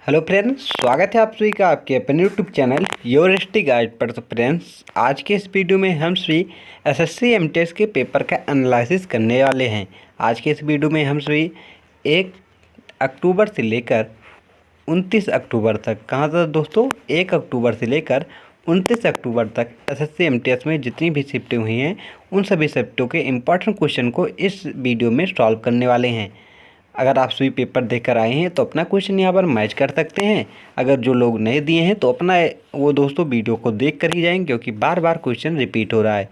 Hello friends, स्वागत है आप सभी का आपके अपने YouTube channel your history guide पर। तो फ्रेंड्स, आज के इस वीडियो में हम सभी एसएससी एमटीएस के पेपर का एनालिसिस करने वाले हैं। आज के इस वीडियो में हम सभी 1 अक्टूबर से लेकर 29 अक्टूबर तक, कहाँ तक दोस्तों, 1 अक्टूबर से लेकर 29 अक्टूबर तक एसएससी एमटीएस में जितनी भी शिफ्टें हुई हैं उन सभी शिफ्टों के इम्पॉर्टेंट क्वेश्चन को इस वीडियो में सॉल्व करने वाले हैं। अगर आप सभी पेपर देकर आए हैं तो अपना क्वेश्चन यहाँ पर मैच कर सकते हैं। अगर जो लोग नहीं दिए हैं तो अपना वो दोस्तों वीडियो को देख कर ही जाएंगे, क्योंकि बार बार क्वेश्चन रिपीट हो रहा है।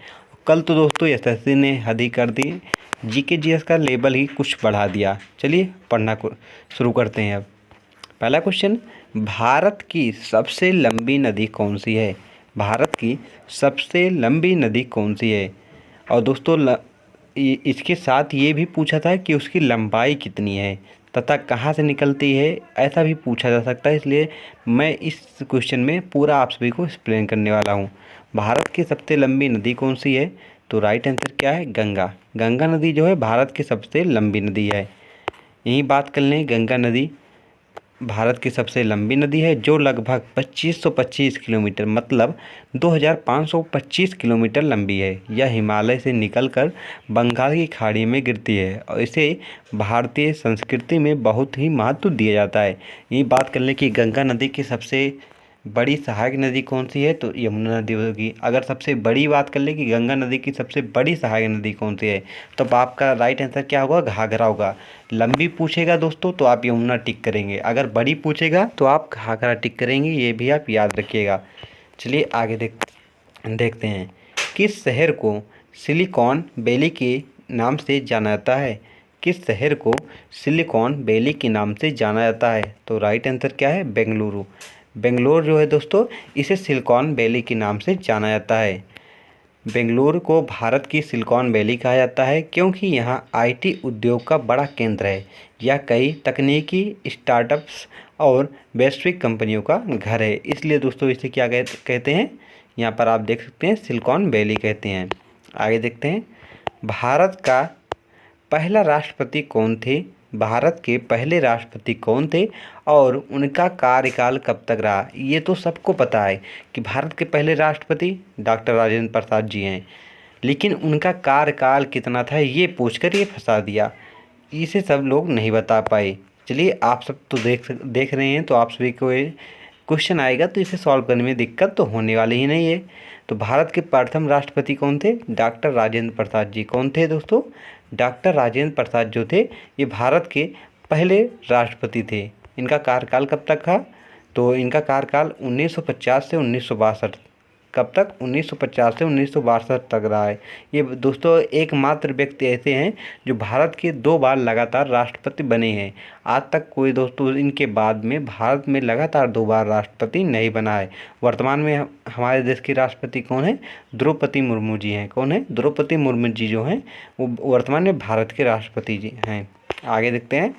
कल तो दोस्तों एसएससी ने हद ही कर दी, जीके जीएस का लेवल ही कुछ बढ़ा दिया। चलिए पढ़ना को शुरू करते हैं। अब पहला क्वेश्चन, भारत की सबसे लंबी नदी कौन सी है? भारत की सबसे लंबी नदी कौन सी है? और दोस्तों इसके साथ ये भी पूछा था कि उसकी लंबाई कितनी है तथा कहाँ से निकलती है, ऐसा भी पूछा जा सकता है। इसलिए मैं इस क्वेश्चन में पूरा आप सभी को एक्सप्लेन करने वाला हूँ। भारत की सबसे लंबी नदी कौन सी है? तो राइट आंसर क्या है? गंगा। गंगा नदी जो है भारत की सबसे लंबी नदी है। यही बात कर लें, गंगा नदी भारत की सबसे लंबी नदी है, जो लगभग 2525 किलोमीटर मतलब 2525 किलोमीटर लंबी है। यह हिमालय से निकलकर बंगाल की खाड़ी में गिरती है और इसे भारतीय संस्कृति में बहुत ही महत्व दिया जाता है। ये बात कर लें कि गंगा नदी की सबसे बड़ी सहायक नदी कौन सी है, तो यमुना नदी होगी। अगर सबसे बड़ी बात कर ले कि गंगा नदी की सबसे बड़ी सहायक नदी कौन सी है, तो आपका राइट आंसर क्या होगा? घाघरा होगा। लंबी पूछेगा दोस्तों तो आप यमुना टिक करेंगे, अगर बड़ी पूछेगा तो आप घाघरा टिक करेंगे, ये भी आप याद रखिएगा। चलिए आगे देखते हैं। किस शहर को सिलिकॉन वैली के नाम से जाना जाता है? किस शहर को सिलिकॉन वैली के नाम से जाना जाता है? तो राइट आंसर क्या है? बेंगलुरु। बेंगलोर जो है दोस्तों, इसे सिलिकॉन वैली के नाम से जाना जाता है। बेंगलुरु को भारत की सिलिकॉन वैली कहा जाता है क्योंकि यहाँ आईटी उद्योग का बड़ा केंद्र है। यह कई तकनीकी स्टार्टअप्स और वैश्विक कंपनियों का घर है, इसलिए दोस्तों इसे क्या कहते हैं? यहाँ पर आप देख सकते हैं सिलिकॉन वैली कहते हैं। आगे देखते हैं। भारत का पहला राष्ट्रपति कौन थे? भारत के पहले राष्ट्रपति कौन थे और उनका कार्यकाल कब तक रहा? ये तो सबको पता है कि भारत के पहले राष्ट्रपति डॉक्टर राजेंद्र प्रसाद जी हैं, लेकिन उनका कार्यकाल कितना था ये पूछकर ये फंसा दिया। इसे सब लोग नहीं बता पाए। चलिए आप सब तो देख रहे हैं, तो आप सभी को ये क्वेश्चन आएगा तो इसे सॉल्व करने में दिक्कत तो होने वाली ही नहीं है। तो भारत के प्रथम राष्ट्रपति कौन थे? डॉक्टर राजेंद्र प्रसाद जी। कौन थे दोस्तों? डॉक्टर राजेंद्र प्रसाद जो थे ये भारत के पहले राष्ट्रपति थे। इनका कार्यकाल कब तक था? तो इनका कार्यकाल 1950 से 1962। कब तक? 1950 से 1962 तक रहा है। ये दोस्तों एकमात्र व्यक्ति ऐसे हैं जो भारत के 2 बार लगातार राष्ट्रपति बने हैं। आज तक कोई दोस्तों इनके बाद में भारत में लगातार 2 बार राष्ट्रपति नहीं बना है। वर्तमान में हमारे देश के राष्ट्रपति कौन है? द्रौपदी मुर्मू जी हैं। कौन है? द्रौपदी मुर्मू जी जो हैं वो वर्तमान में भारत के राष्ट्रपति जी हैं। आगे देखते हैं।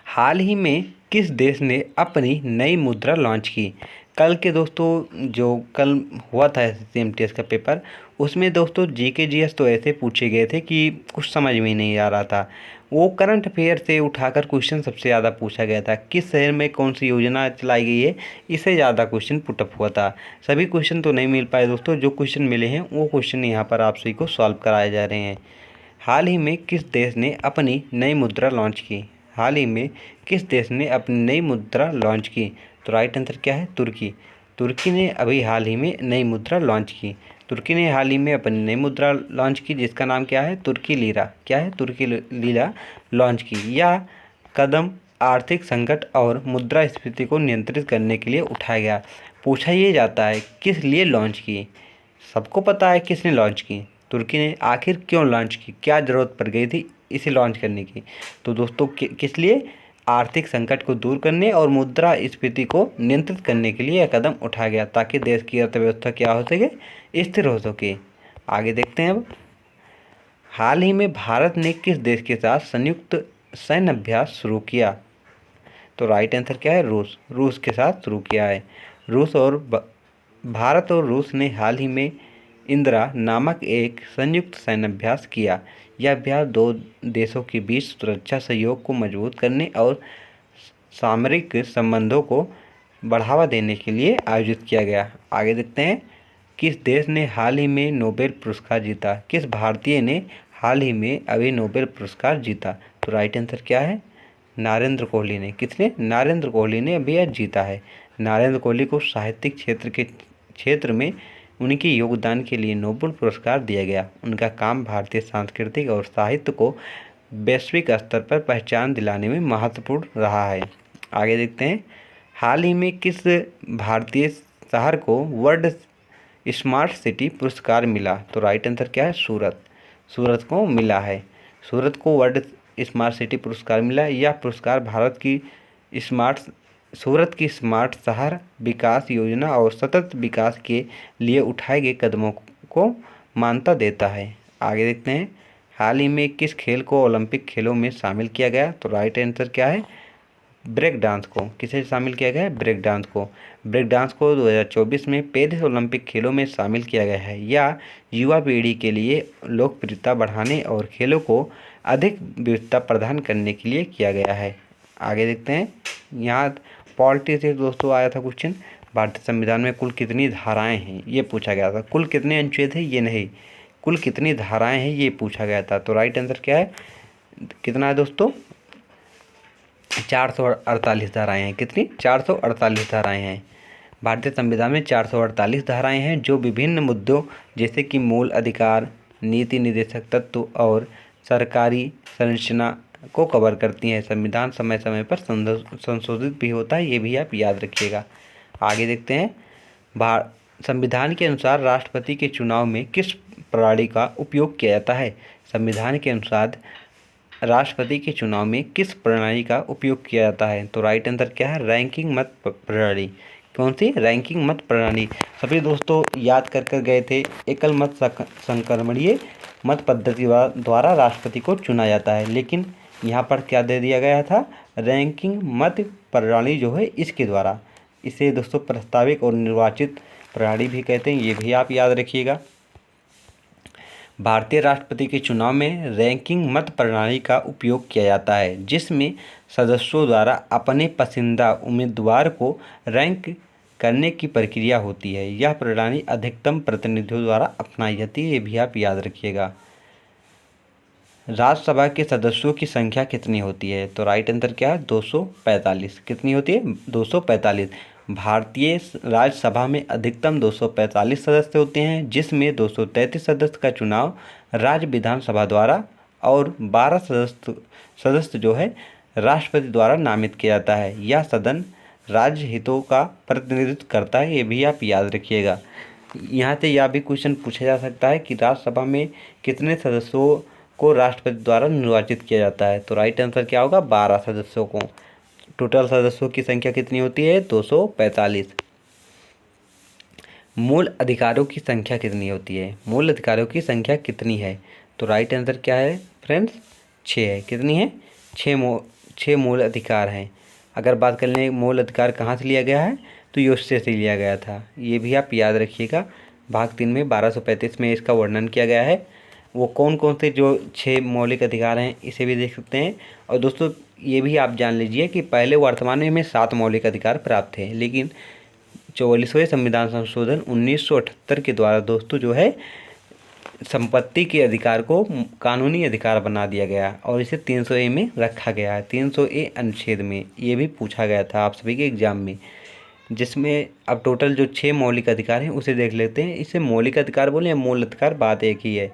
हाल ही में किस देश ने अपनी नई मुद्रा लॉन्च की? कल के दोस्तों जो कल हुआ था एसएससी एमटीएस का पेपर, उसमें दोस्तों जीके जीएस तो ऐसे पूछे गए थे कि कुछ समझ में ही नहीं आ रहा था। वो करंट अफेयर से उठाकर क्वेश्चन सबसे ज़्यादा पूछा गया था। किस शहर में कौन सी योजना चलाई गई है, इससे ज़्यादा क्वेश्चन पुटअप हुआ था। सभी क्वेश्चन तो नहीं मिल पाए दोस्तों, जो क्वेश्चन मिले हैं वो क्वेश्चन यहाँ पर आप सभी को सॉल्व कराए जा रहे हैं। हाल ही में किस देश ने अपनी नई मुद्रा लॉन्च की? हाल ही में किस देश ने अपनी नई मुद्रा लॉन्च की? तो राइट आंसर क्या है? तुर्की। तुर्की ने अभी हाल ही में नई मुद्रा लॉन्च की। तुर्की ने हाल ही में अपनी नई मुद्रा लॉन्च की, जिसका नाम क्या है? तुर्की लीरा। क्या है? तुर्की लीरा लॉन्च की। यह कदम आर्थिक संकट और मुद्रास्फीति को नियंत्रित करने के लिए उठाया गया। पूछा ये जाता है किस लिए लॉन्च की? सबको पता है किसने लॉन्च की। तुर्की ने आखिर क्यों लॉन्च की? क्या ज़रूरत पड़ गई थी इसे लॉन्च करने की? तो दोस्तों किस लिए? आर्थिक संकट को दूर करने और मुद्रास्फीति को नियंत्रित करने के लिए यह कदम उठाया गया, ताकि देश की अर्थव्यवस्था क्या हो सके? स्थिर हो सके। आगे देखते हैं। अब हाल ही में भारत ने किस देश के साथ संयुक्त सैन्य अभ्यास शुरू किया? तो राइट आंसर क्या है? रूस। रूस के साथ शुरू किया है। भारत और रूस ने हाल ही में इंदिरा नामक एक संयुक्त सैन्य अभ्यास किया। यह अभ्यास 2 देशों के बीच सुरक्षा सहयोग को मजबूत करने और सामरिक संबंधों को बढ़ावा देने के लिए आयोजित किया गया। आगे देखते हैं, किस देश ने हाल ही में नोबेल पुरस्कार जीता? किस भारतीय ने हाल ही में अभी नोबेल पुरस्कार जीता? तो राइट आंसर क्या है? नरेंद्र कोहली ने। किसने? नरेंद्र कोहली ने अभी यह जीता है। नरेंद्र कोहली को साहित्यिक क्षेत्र में उनके योगदान के लिए नोबेल पुरस्कार दिया गया। उनका काम भारतीय सांस्कृतिक और साहित्य को वैश्विक स्तर पर पहचान दिलाने में महत्वपूर्ण रहा है। आगे देखते हैं, हाल ही में किस भारतीय शहर को वर्ल्ड स्मार्ट सिटी पुरस्कार मिला? तो राइट आंसर क्या है? सूरत। सूरत को मिला है। सूरत को वर्ल्ड स्मार्ट सिटी पुरस्कार मिला। यह पुरस्कार भारत की सूरत की स्मार्ट शहर विकास योजना और सतत विकास के लिए उठाए गए कदमों को मान्यता देता है। आगे देखते हैं, हाल ही में किस खेल को ओलंपिक खेलों में शामिल किया गया? तो राइट आंसर क्या है? ब्रेक डांस को। किसे शामिल किया गया है? ब्रेक डांस को। ब्रेक डांस को 2024 में पेरिस ओलंपिक खेलों में शामिल किया गया है। यह युवा पीढ़ी के लिए लोकप्रियता बढ़ाने और खेलों को अधिक विविधता प्रदान करने के लिए किया गया है। आगे देखते हैं, यहाँ पॉलिटी से दोस्तों आया था क्वेश्चन, भारतीय संविधान में कुल कितनी धाराएं हैं ये पूछा गया था। कुल कितने अनुच्छेद हैं ये नहीं, कुल कितनी धाराएं हैं ये पूछा गया था। तो राइट आंसर क्या है? कितना है दोस्तों? 448 धाराएं हैं। कितनी? 448 धाराएं हैं। भारतीय संविधान में 448 धाराएं हैं जो विभिन्न मुद्दों जैसे कि मूल अधिकार, नीति निर्देशक तत्व और सरकारी संरचना को कवर करती हैं। संविधान समय समय पर संशोधित भी होता है, ये भी आप याद रखिएगा। आगे देखते हैं, संविधान के अनुसार राष्ट्रपति के चुनाव में किस प्रणाली का उपयोग किया जाता है? संविधान के अनुसार राष्ट्रपति के चुनाव में किस प्रणाली का उपयोग किया जाता है? तो राइट आंसर क्या है? रैंकिंग मत प्रणाली। कौन सी? रैंकिंग मत प्रणाली। सभी दोस्तों याद कर गए थे, एकल मत संक्रमणीय मत पद्धति द्वारा राष्ट्रपति को चुना जाता है, लेकिन यहाँ पर क्या दे दिया गया था? रैंकिंग मत प्रणाली जो है इसके द्वारा। इसे दोस्तों प्रस्तावित और निर्वाचित प्रणाली भी कहते हैं, ये भी आप याद रखिएगा। भारतीय राष्ट्रपति के चुनाव में रैंकिंग मत प्रणाली का उपयोग किया जाता है, जिसमें सदस्यों द्वारा अपने पसंदीदा उम्मीदवार को रैंक करने की प्रक्रिया होती है। यह प्रणाली अधिकतम प्रतिनिधियों द्वारा अपनाई जाती है, ये भी आप याद रखिएगा। राज्यसभा के सदस्यों की संख्या कितनी होती है? तो राइट आंसर क्या है? 245। कितनी होती है? 245। भारतीय राज्यसभा में अधिकतम 245 सदस्य होते हैं, जिसमें 233 सदस्य का चुनाव राज्य विधानसभा द्वारा और 12 सदस्य जो है राष्ट्रपति द्वारा नामित किया जाता है। यह सदन राज्य हितों का प्रतिनिधित्व करता है, ये भी आप याद रखिएगा। यहाँ से यह भी क्वेश्चन पूछा जा सकता है कि राज्यसभा में कितने सदस्यों को राष्ट्रपति द्वारा निर्वाचित किया जाता है? तो राइट आंसर क्या होगा? 12 सदस्यों को। टोटल सदस्यों की संख्या कितनी होती है? 245। मूल अधिकारों की संख्या कितनी होती है? मूल अधिकारों की संख्या कितनी है? तो राइट आंसर क्या है फ्रेंड्स? 6 है। कितनी है? 6 मूल अधिकार हैं। अगर बात कर लें मूल अधिकार कहाँ से लिया गया है, तो यूएसए से लिया गया था, ये भी आप याद रखिएगा। भाग 3 में 1235 में इसका वर्णन किया गया है। वो कौन कौन से जो 6 मौलिक अधिकार हैं इसे भी देख सकते हैं। और दोस्तों ये भी आप जान लीजिए कि पहले वर्तमान में हमें 7 मौलिक अधिकार प्राप्त थे, लेकिन 44वें संविधान संशोधन 1978 के द्वारा दोस्तों जो है संपत्ति के अधिकार को कानूनी अधिकार बना दिया गया और इसे 300A में रखा गया है। 300A अनुच्छेद में ये भी पूछा गया था आप सभी के एग्जाम में, जिसमें अब टोटल जो 6 मौलिक अधिकार हैं उसे देख लेते हैं। इसे मौलिक अधिकार बोले या मूल अधिकार, बात एक ही है।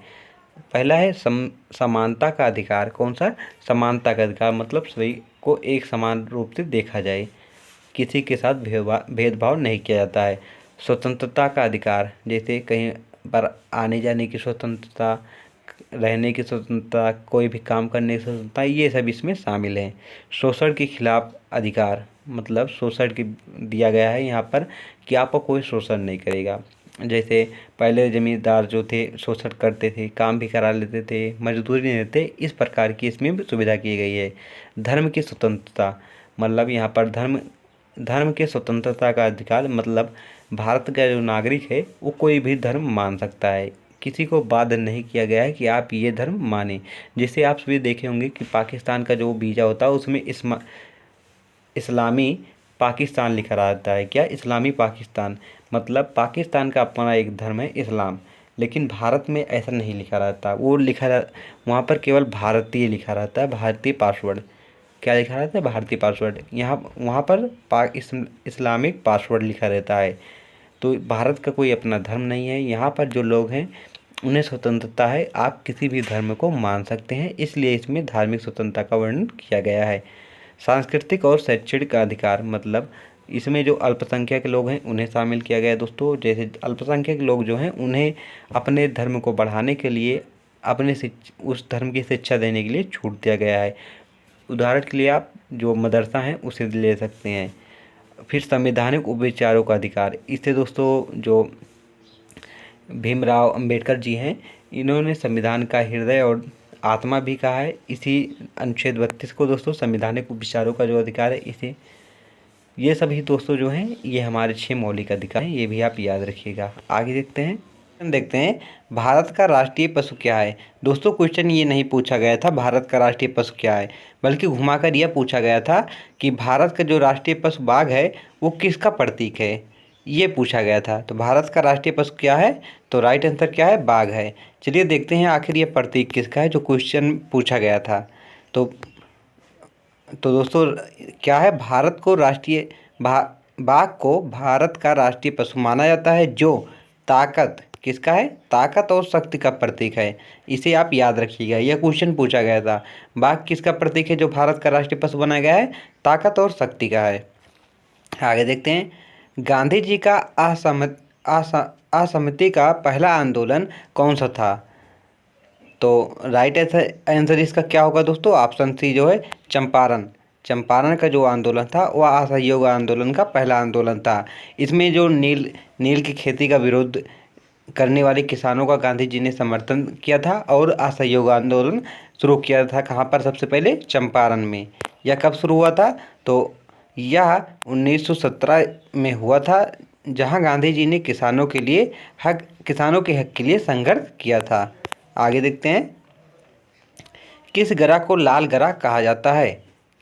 पहला है समानता का अधिकार। कौन सा? समानता का अधिकार, मतलब सभी को एक समान रूप से देखा जाए, किसी के साथ भेदभाव नहीं किया जाता है। स्वतंत्रता का अधिकार, जैसे कहीं पर आने जाने की स्वतंत्रता, रहने की स्वतंत्रता, कोई भी काम करने की स्वतंत्रता, ये सब इसमें शामिल हैं। शोषण के खिलाफ अधिकार, मतलब शोषण की दिया गया है यहाँ पर कि आपको कोई शोषण नहीं करेगा। जैसे पहले जमींदार जो थे शोषण करते थे, काम भी करा लेते थे, मजदूरी नहीं देते, इस प्रकार की इसमें भी सुविधा की गई है। धर्म की स्वतंत्रता, मतलब यहाँ पर धर्म के स्वतंत्रता का अधिकार, मतलब भारत का जो नागरिक है वो कोई भी धर्म मान सकता है, किसी को बाध्य नहीं किया गया है कि आप ये धर्म माने। जैसे आप सभी देखे होंगे कि पाकिस्तान का जो वीज़ा होता है उसमें इस्लामी पाकिस्तान लिखा रहता है। क्या? इस्लामी पाकिस्तान, मतलब पाकिस्तान का अपना एक धर्म है इस्लाम, लेकिन भारत में ऐसा नहीं लिखा रहता। वो वहाँ पर केवल भारतीय लिखा रहता है, भारतीय पासवर्ड। क्या लिखा रहता है? भारतीय पासवर्ड। यहाँ वहाँ पर इस्लामिक पासवर्ड लिखा रहता है। तो भारत का कोई अपना धर्म नहीं है। यहाँ पर जो लोग हैं उन्हें स्वतंत्रता है, आप किसी भी धर्म को मान सकते हैं, इसलिए इसमें धार्मिक स्वतंत्रता का वर्णन किया गया है। सांस्कृतिक और शैक्षणिक अधिकार, मतलब इसमें जो अल्पसंख्यक लोग हैं उन्हें शामिल किया गया है दोस्तों। जैसे अल्पसंख्यक लोग जो हैं उन्हें अपने धर्म को बढ़ाने के लिए उस धर्म की शिक्षा देने के लिए छूट दिया गया है। उदाहरण के लिए आप जो मदरसा हैं उसे ले सकते हैं। फिर संवैधानिक उपविचारों का अधिकार, इससे दोस्तों जो भीमराव अंबेडकर जी हैं इन्होंने संविधान का हृदय और आत्मा भी कहा है। इसी अनुच्छेद 32 को दोस्तों संवैधानिक उपचारों का जो अधिकार है इसे, ये सभी दोस्तों जो हैं ये हमारे 6 मौलिक अधिकार हैं, ये भी आप याद रखिएगा। आगे देखते हैं भारत का राष्ट्रीय पशु क्या है। दोस्तों क्वेश्चन ये नहीं पूछा गया था भारत का राष्ट्रीय पशु क्या है, बल्कि घुमाकर यह पूछा गया था कि भारत का जो राष्ट्रीय पशु बाघ है वो किसका प्रतीक है, ये पूछा गया था। तो भारत का राष्ट्रीय पशु क्या है? तो राइट आंसर क्या है? बाघ है। चलिए देखते हैं आखिर ये प्रतीक किसका है जो क्वेश्चन पूछा गया था। तो दोस्तों क्या है? भारत को राष्ट्रीय बाघ को भारत का राष्ट्रीय पशु माना जाता है जो ताकत, किसका है? ताकत और शक्ति का प्रतीक है। इसे आप याद रखिएगा, यह क्वेश्चन पूछा गया था। बाघ किसका प्रतीक है जो भारत का राष्ट्रीय पशु बनाया गया है? ताकत और शक्ति का है। आगे देखते हैं, गांधी जी का असहमति का पहला आंदोलन कौन सा था? तो राइट आंसर इसका क्या होगा दोस्तों? ऑप्शन सी जो है चंपारण का जो आंदोलन था वह असहयोग आंदोलन का पहला आंदोलन था। इसमें जो नील की खेती का विरोध करने वाले किसानों का गांधी जी ने समर्थन किया था और असहयोग आंदोलन शुरू किया था। कहाँ पर? सबसे पहले चंपारण में। यह कब शुरू हुआ था? तो यह 1917 में हुआ था, जहां गांधी जी ने किसानों के के हक के लिए संघर्ष किया था। आगे देखते हैं, किस ग्रह को लाल ग्रह कहा जाता है?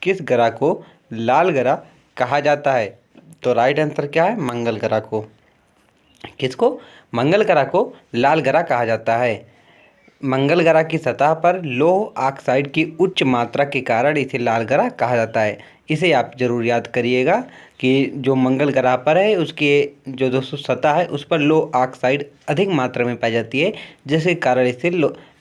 किस ग्रह को लाल ग्रह कहा जाता है? तो राइट आंसर क्या है? मंगल ग्रह को। किसको? मंगल ग्रह को लाल ग्रह कहा जाता है। मंगल ग्रह की सतह पर लौह ऑक्साइड की उच्च मात्रा के कारण इसे लाल ग्रह कहा जाता है। इसे आप जरूर याद करिएगा कि जो मंगल ग्रह पर है उसके जो दोस्तों सतह है उस पर लौह ऑक्साइड अधिक मात्रा में पाई जाती है, जिसके कारण इसे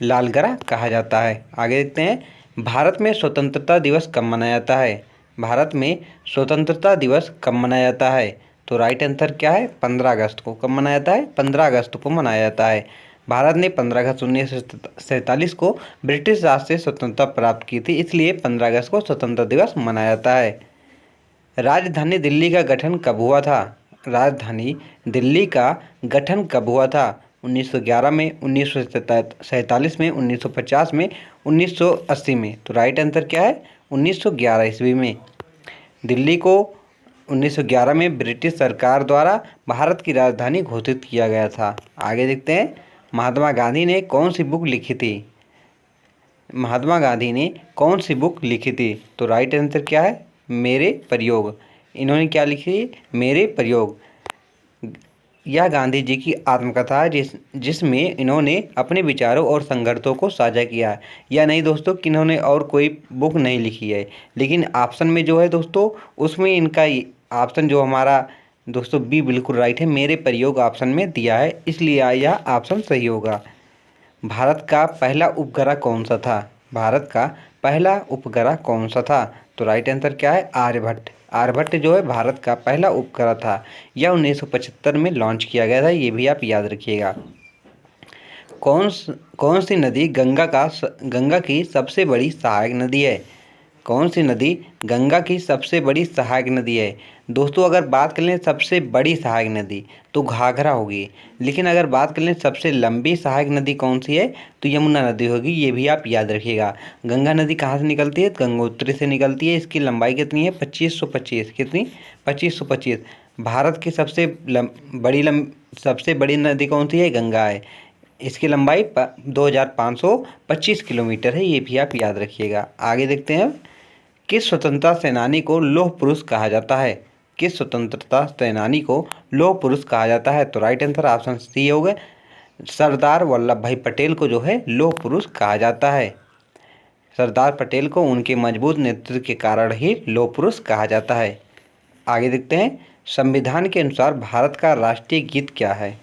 लाल ग्रह कहा जाता है। आगे देखते हैं, भारत में स्वतंत्रता दिवस कब मनाया जाता है? भारत में स्वतंत्रता दिवस कब मनाया जाता है? तो राइट आंसर क्या है? 15 अगस्त को। कब मनाया जाता है? 15 अगस्त को मनाया जाता है। भारत ने 15 अगस्त 1947 को ब्रिटिश राज से स्वतंत्रता प्राप्त की थी, इसलिए 15 अगस्त को स्वतंत्रता दिवस मनाया जाता है। राजधानी दिल्ली का गठन कब हुआ था? राजधानी दिल्ली का गठन कब हुआ था? 1911 में, 1947 में, 1950 में, 1980 में। तो राइट आंसर क्या है? 1911 ईस्वी में। दिल्ली को 1911 में ब्रिटिश सरकार द्वारा भारत की राजधानी घोषित किया गया था। आगे देखते हैं, महात्मा गांधी ने कौन सी बुक लिखी थी? महात्मा गांधी ने कौन सी बुक लिखी थी? तो राइट आंसर क्या है? मेरे प्रयोग। इन्होंने क्या लिखी? मेरे प्रयोग। यह गांधी जी की आत्मकथा है जिसमें इन्होंने अपने विचारों और संघर्षों को साझा किया है। या नहीं दोस्तों कि इन्होंने और कोई बुक नहीं लिखी है, लेकिन ऑप्शन में जो है दोस्तों उसमें इनका ऑप्शन जो हमारा दोस्तों बी बिल्कुल राइट है, मेरे प्रयोग ऑप्शन में दिया है, इसलिए यह ऑप्शन सही होगा। भारत का पहला उपग्रह कौन सा था? भारत का पहला उपग्रह कौन सा था? तो राइट आंसर क्या है? आर्यभट्ट। आर्यभट्ट जो है भारत का पहला उपग्रह था। यह 1975 में लॉन्च किया गया था, ये भी आप याद रखिएगा। कौन सी नदी गंगा की सबसे बड़ी सहायक नदी है? कौन सी नदी गंगा की सबसे बड़ी सहायक नदी है? दोस्तों अगर बात कर लें सबसे बड़ी सहायक नदी तो घाघरा होगी, लेकिन अगर बात कर लें सबसे लंबी सहायक नदी कौन सी है तो यमुना नदी होगी, ये भी आप याद रखिएगा। गंगा नदी कहाँ से निकलती है? गंगोत्री से निकलती है। इसकी लंबाई कितनी है? 2525। कितनी? 2525। भारत की सबसे बड़ी नदी कौन सी है? गंगा है। इसकी लंबाई 2525 किलोमीटर है, ये भी आप याद रखिएगा। आगे देखते हैं, किस स्वतंत्रता सेनानी को लौह पुरुष कहा जाता है? किस स्वतंत्रता सेनानी को लौह पुरुष कहा जाता है? तो राइट आंसर ऑप्शन सी होगा, सरदार वल्लभ भाई पटेल को जो है लौह पुरुष कहा जाता है। सरदार पटेल को उनके मजबूत नेतृत्व के कारण ही लौह पुरुष कहा जाता है। आगे देखते हैं, संविधान के अनुसार भारत का राष्ट्रीय गीत क्या है?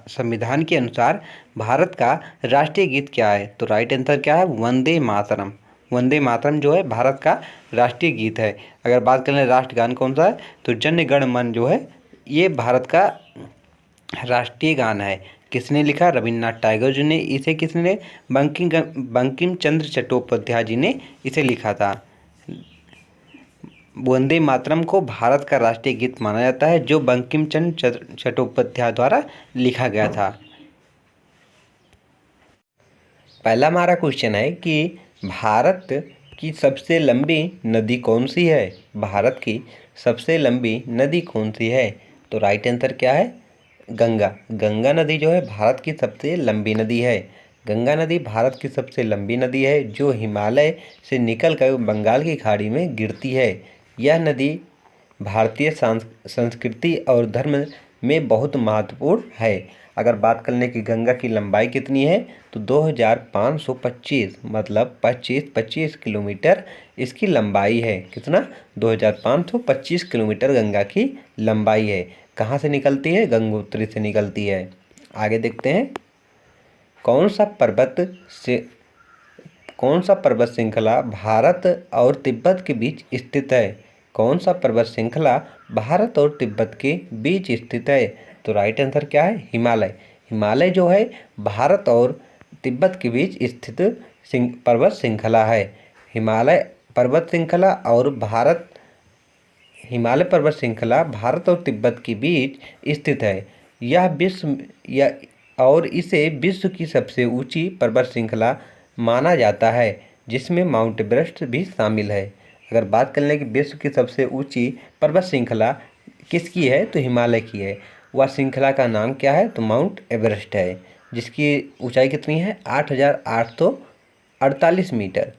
संविधान के अनुसार भारत का राष्ट्रीय गीत क्या है? तो राइट आंसर क्या है? वंदे मातरम। वंदे मातरम जो है भारत का राष्ट्रीय गीत है। अगर बात करें राष्ट्रगान कौन सा है, तो जन गण मन जो है ये भारत का राष्ट्रीय गान है। किसने लिखा? रविन्द्रनाथ टैगोर जी ने इसे, किसने? बंकिम चंद्र चट्टोपाध्याय जी ने इसे लिखा था। वंदे मातरम को भारत का राष्ट्रीय गीत माना जाता है, जो बंकिम चंद्र चट्टोपाध्याय द्वारा लिखा गया था। पहला हमारा क्वेश्चन है कि भारत की सबसे लंबी नदी कौन सी है? भारत की सबसे लंबी नदी कौन सी है? तो राइट आंसर क्या है? गंगा। गंगा नदी जो है भारत की सबसे लंबी नदी है। गंगा नदी भारत की सबसे लंबी नदी है, जो हिमालय से निकलकर बंगाल की खाड़ी में गिरती है। यह नदी भारतीय संस्कृति और धर्म में बहुत महत्वपूर्ण है। अगर बात करने की गंगा की लंबाई कितनी है, तो 2525, मतलब 25 किलोमीटर इसकी लंबाई है। कितना? 2525 किलोमीटर गंगा की लंबाई है। कहाँ से निकलती है? गंगोत्री से निकलती है। आगे देखते हैं, कौन सा पर्वत श्रृंखला भारत और तिब्बत के बीच स्थित है? कौन सा पर्वत श्रृंखला भारत और तिब्बत के बीच स्थित है? तो राइट आंसर क्या है? हिमालय। हिमालय जो है भारत और तिब्बत के बीच स्थित पर्वत श्रृंखला है। हिमालय पर्वत श्रृंखला भारत और तिब्बत के बीच स्थित है। और इसे विश्व की सबसे ऊंची पर्वत श्रृंखला माना जाता है, जिसमें माउंट एवरेस्ट भी शामिल है। अगर बात कर लें कि विश्व की सबसे ऊंची पर्वत श्रृंखला किसकी है, तो हिमालय की है। वह श्रृंखला का नाम क्या है? तो माउंट एवरेस्ट है, जिसकी ऊंचाई कितनी है? 8848 मीटर।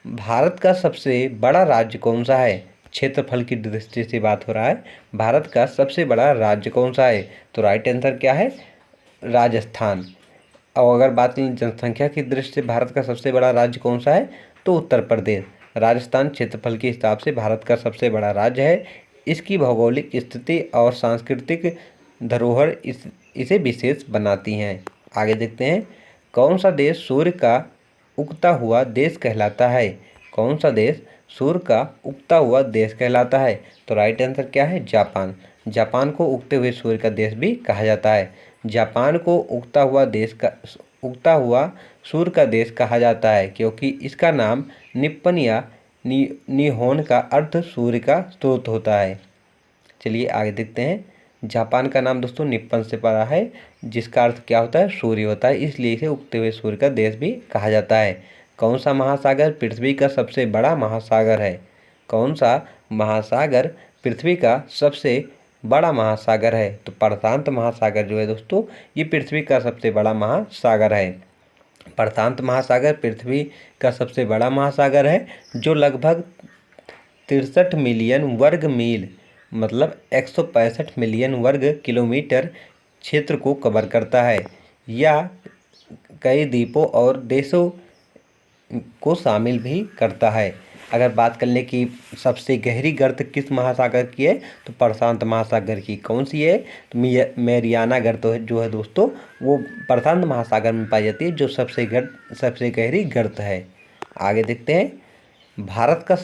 भारत का सबसे बड़ा राज्य कौन सा है? क्षेत्रफल की दृष्टि से बात हो रहा है। भारत का सबसे बड़ा राज्य कौन सा है? तो राइट आंसर क्या है? राजस्थान। और अगर बात करें जनसंख्या की दृष्टि से भारत का सबसे बड़ा राज्य कौन सा है, तो उत्तर प्रदेश। राजस्थान क्षेत्रफल के हिसाब से भारत का सबसे बड़ा राज्य है। इसकी भौगोलिक स्थिति और सांस्कृतिक धरोहर इसे विशेष बनाती हैं। आगे देखते हैं, कौन सा देश सूर्य का उगता हुआ देश कहलाता है? कौन सा देश सूर्य का उगता हुआ देश कहलाता है? तो राइट आंसर क्या है? जापान। जापान को उगते हुए सूर्य का देश भी कहा जाता है। जापान को उगता हुआ सूर्य का देश कहा जाता है, क्योंकि इसका नाम निप्पन या निहोन का अर्थ सूर्य का स्रोत होता है। चलिए आगे देखते हैं, जापान का नाम दोस्तों निप्पन से पड़ा है, जिसका अर्थ क्या होता है? सूर्य होता है, इसलिए इसे उगते हुए सूर्य का देश भी कहा जाता है। कौन सा महासागर पृथ्वी का सबसे बड़ा महासागर है? कौन सा महासागर पृथ्वी का सबसे बड़ा महासागर है? तो प्रशांत महासागर जो है दोस्तों, ये पृथ्वी का सबसे बड़ा महासागर है। प्रशांत महासागर पृथ्वी का सबसे बड़ा महासागर है, जो लगभग 63 मिलियन वर्ग मील, मतलब 165 मिलियन वर्ग किलोमीटर क्षेत्र को कवर करता है। यह कई द्वीपों और देशों को शामिल भी करता है। अगर बात कर ले कि सबसे गहरी गर्त किस महासागर की है, तो प्रशांत महासागर की। कौन सी है? तो मैरियाना गर्त जो है दोस्तों, वो प्रशांत महासागर में पाई जाती है, जो सबसे गहरी गर्त है। आगे देखते हैं, भारत का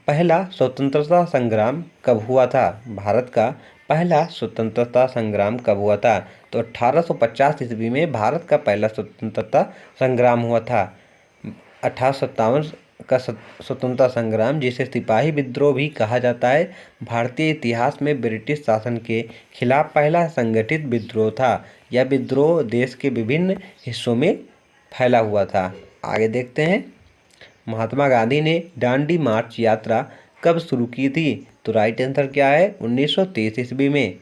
पहला स्वतंत्रता संग्राम कब हुआ था? भारत का पहला स्वतंत्रता संग्राम कब हुआ था? तो 1850 ईस्वी में भारत का पहला स्वतंत्रता संग्राम हुआ था। 1857 का स्वतंत्रता संग्राम, जिसे सिपाही विद्रोह भी कहा जाता है, भारतीय इतिहास में ब्रिटिश शासन के खिलाफ पहला संगठित विद्रोह था। यह विद्रोह देश के विभिन्न हिस्सों में फैला हुआ था। आगे देखते हैं, महात्मा गांधी ने दांडी मार्च यात्रा कब शुरू की थी? तो राइट आंसर क्या है? 1930 ईस्वी में।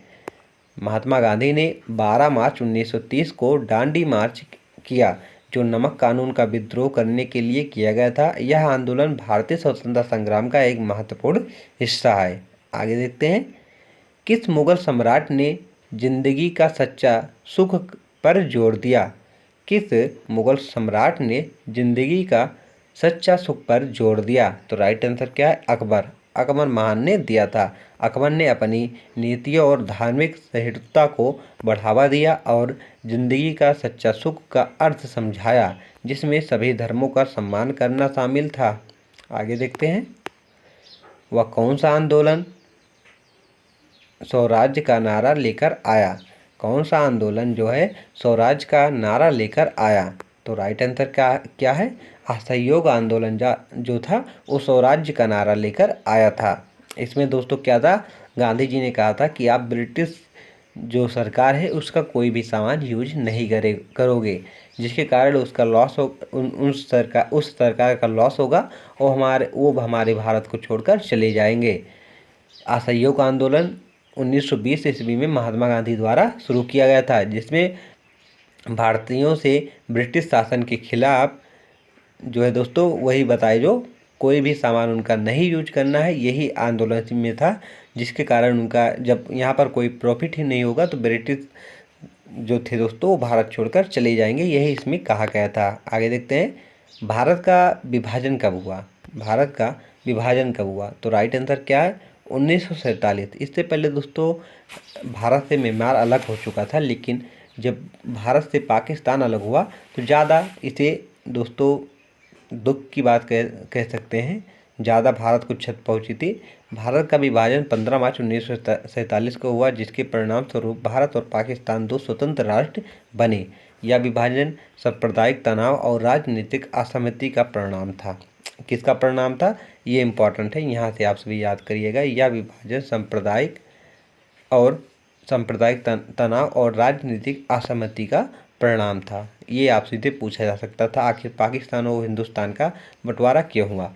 महात्मा गांधी ने 12 मार्च 1930 को दांडी मार्च किया, जो नमक कानून का विद्रोह करने के लिए किया गया था। यह आंदोलन भारतीय स्वतंत्रता संग्राम का एक महत्वपूर्ण हिस्सा है। आगे देखते हैं, किस मुगल सम्राट ने जिंदगी का सच्चा सुख पर जोर दिया? किस मुगल सम्राट ने जिंदगी का सच्चा सुख पर जोर दिया? तो राइट आंसर क्या है? अकबर। अकबर महान ने दिया था। अकबर ने अपनी नीतियों और धार्मिक सहिष्णुता को बढ़ावा दिया और जिंदगी का सच्चा सुख का अर्थ समझाया, जिसमें सभी धर्मों का सम्मान करना शामिल था। आगे देखते हैं, वह कौन सा आंदोलन स्वराज्य का नारा लेकर आया? कौन सा आंदोलन जो है स्वराज्य का नारा लेकर आया? तो राइट आंसर क्या है? असहयोग आंदोलन जो था वो स्वराज्य का नारा लेकर आया था। इसमें दोस्तों क्या था, गांधी जी ने कहा था कि आप ब्रिटिश जो सरकार है उसका कोई भी सामान यूज नहीं करोगे, जिसके कारण उसका लॉस हो, उस सरकार का लॉस होगा और वो हमारे भारत को छोड़कर चले जाएंगे। असहयोग आंदोलन 1920 ईस्वी में महात्मा गांधी द्वारा शुरू किया गया था, जिसमें भारतीयों से ब्रिटिश शासन के खिलाफ जो है दोस्तों वही बताए, जो कोई भी सामान उनका नहीं यूज करना है, यही आंदोलन में था, जिसके कारण उनका जब यहाँ पर कोई प्रॉफिट ही नहीं होगा तो ब्रिटिश जो थे दोस्तों वो भारत छोड़कर चले जाएंगे, यही इसमें कहा गया था। आगे देखते हैं, भारत का विभाजन कब हुआ? भारत का विभाजन कब हुआ? तो राइट आंसर क्या है? 1947। इससे पहले दोस्तों भारत से म्यांमार अलग हो चुका था, लेकिन जब भारत से पाकिस्तान अलग हुआ तो ज़्यादा इसे दोस्तों दुख की बात कह सकते हैं, ज़्यादा भारत को क्षति पहुंची थी। भारत का विभाजन 15 मार्च 1947 को हुआ, जिसके परिणाम स्वरूप भारत और पाकिस्तान दो स्वतंत्र राष्ट्र बने। यह विभाजन सांप्रदायिक तनाव और राजनीतिक असहमति का परिणाम था। किसका परिणाम था? ये इम्पोर्टेंट है, यहाँ से आप सभी याद करिएगा। यह विभाजन सांप्रदायिक तनाव और राजनीतिक असहमति का परिणाम था। ये आपसे सीधे पूछा जा सकता था, आखिर पाकिस्तान और हिंदुस्तान का बंटवारा क्यों हुआ?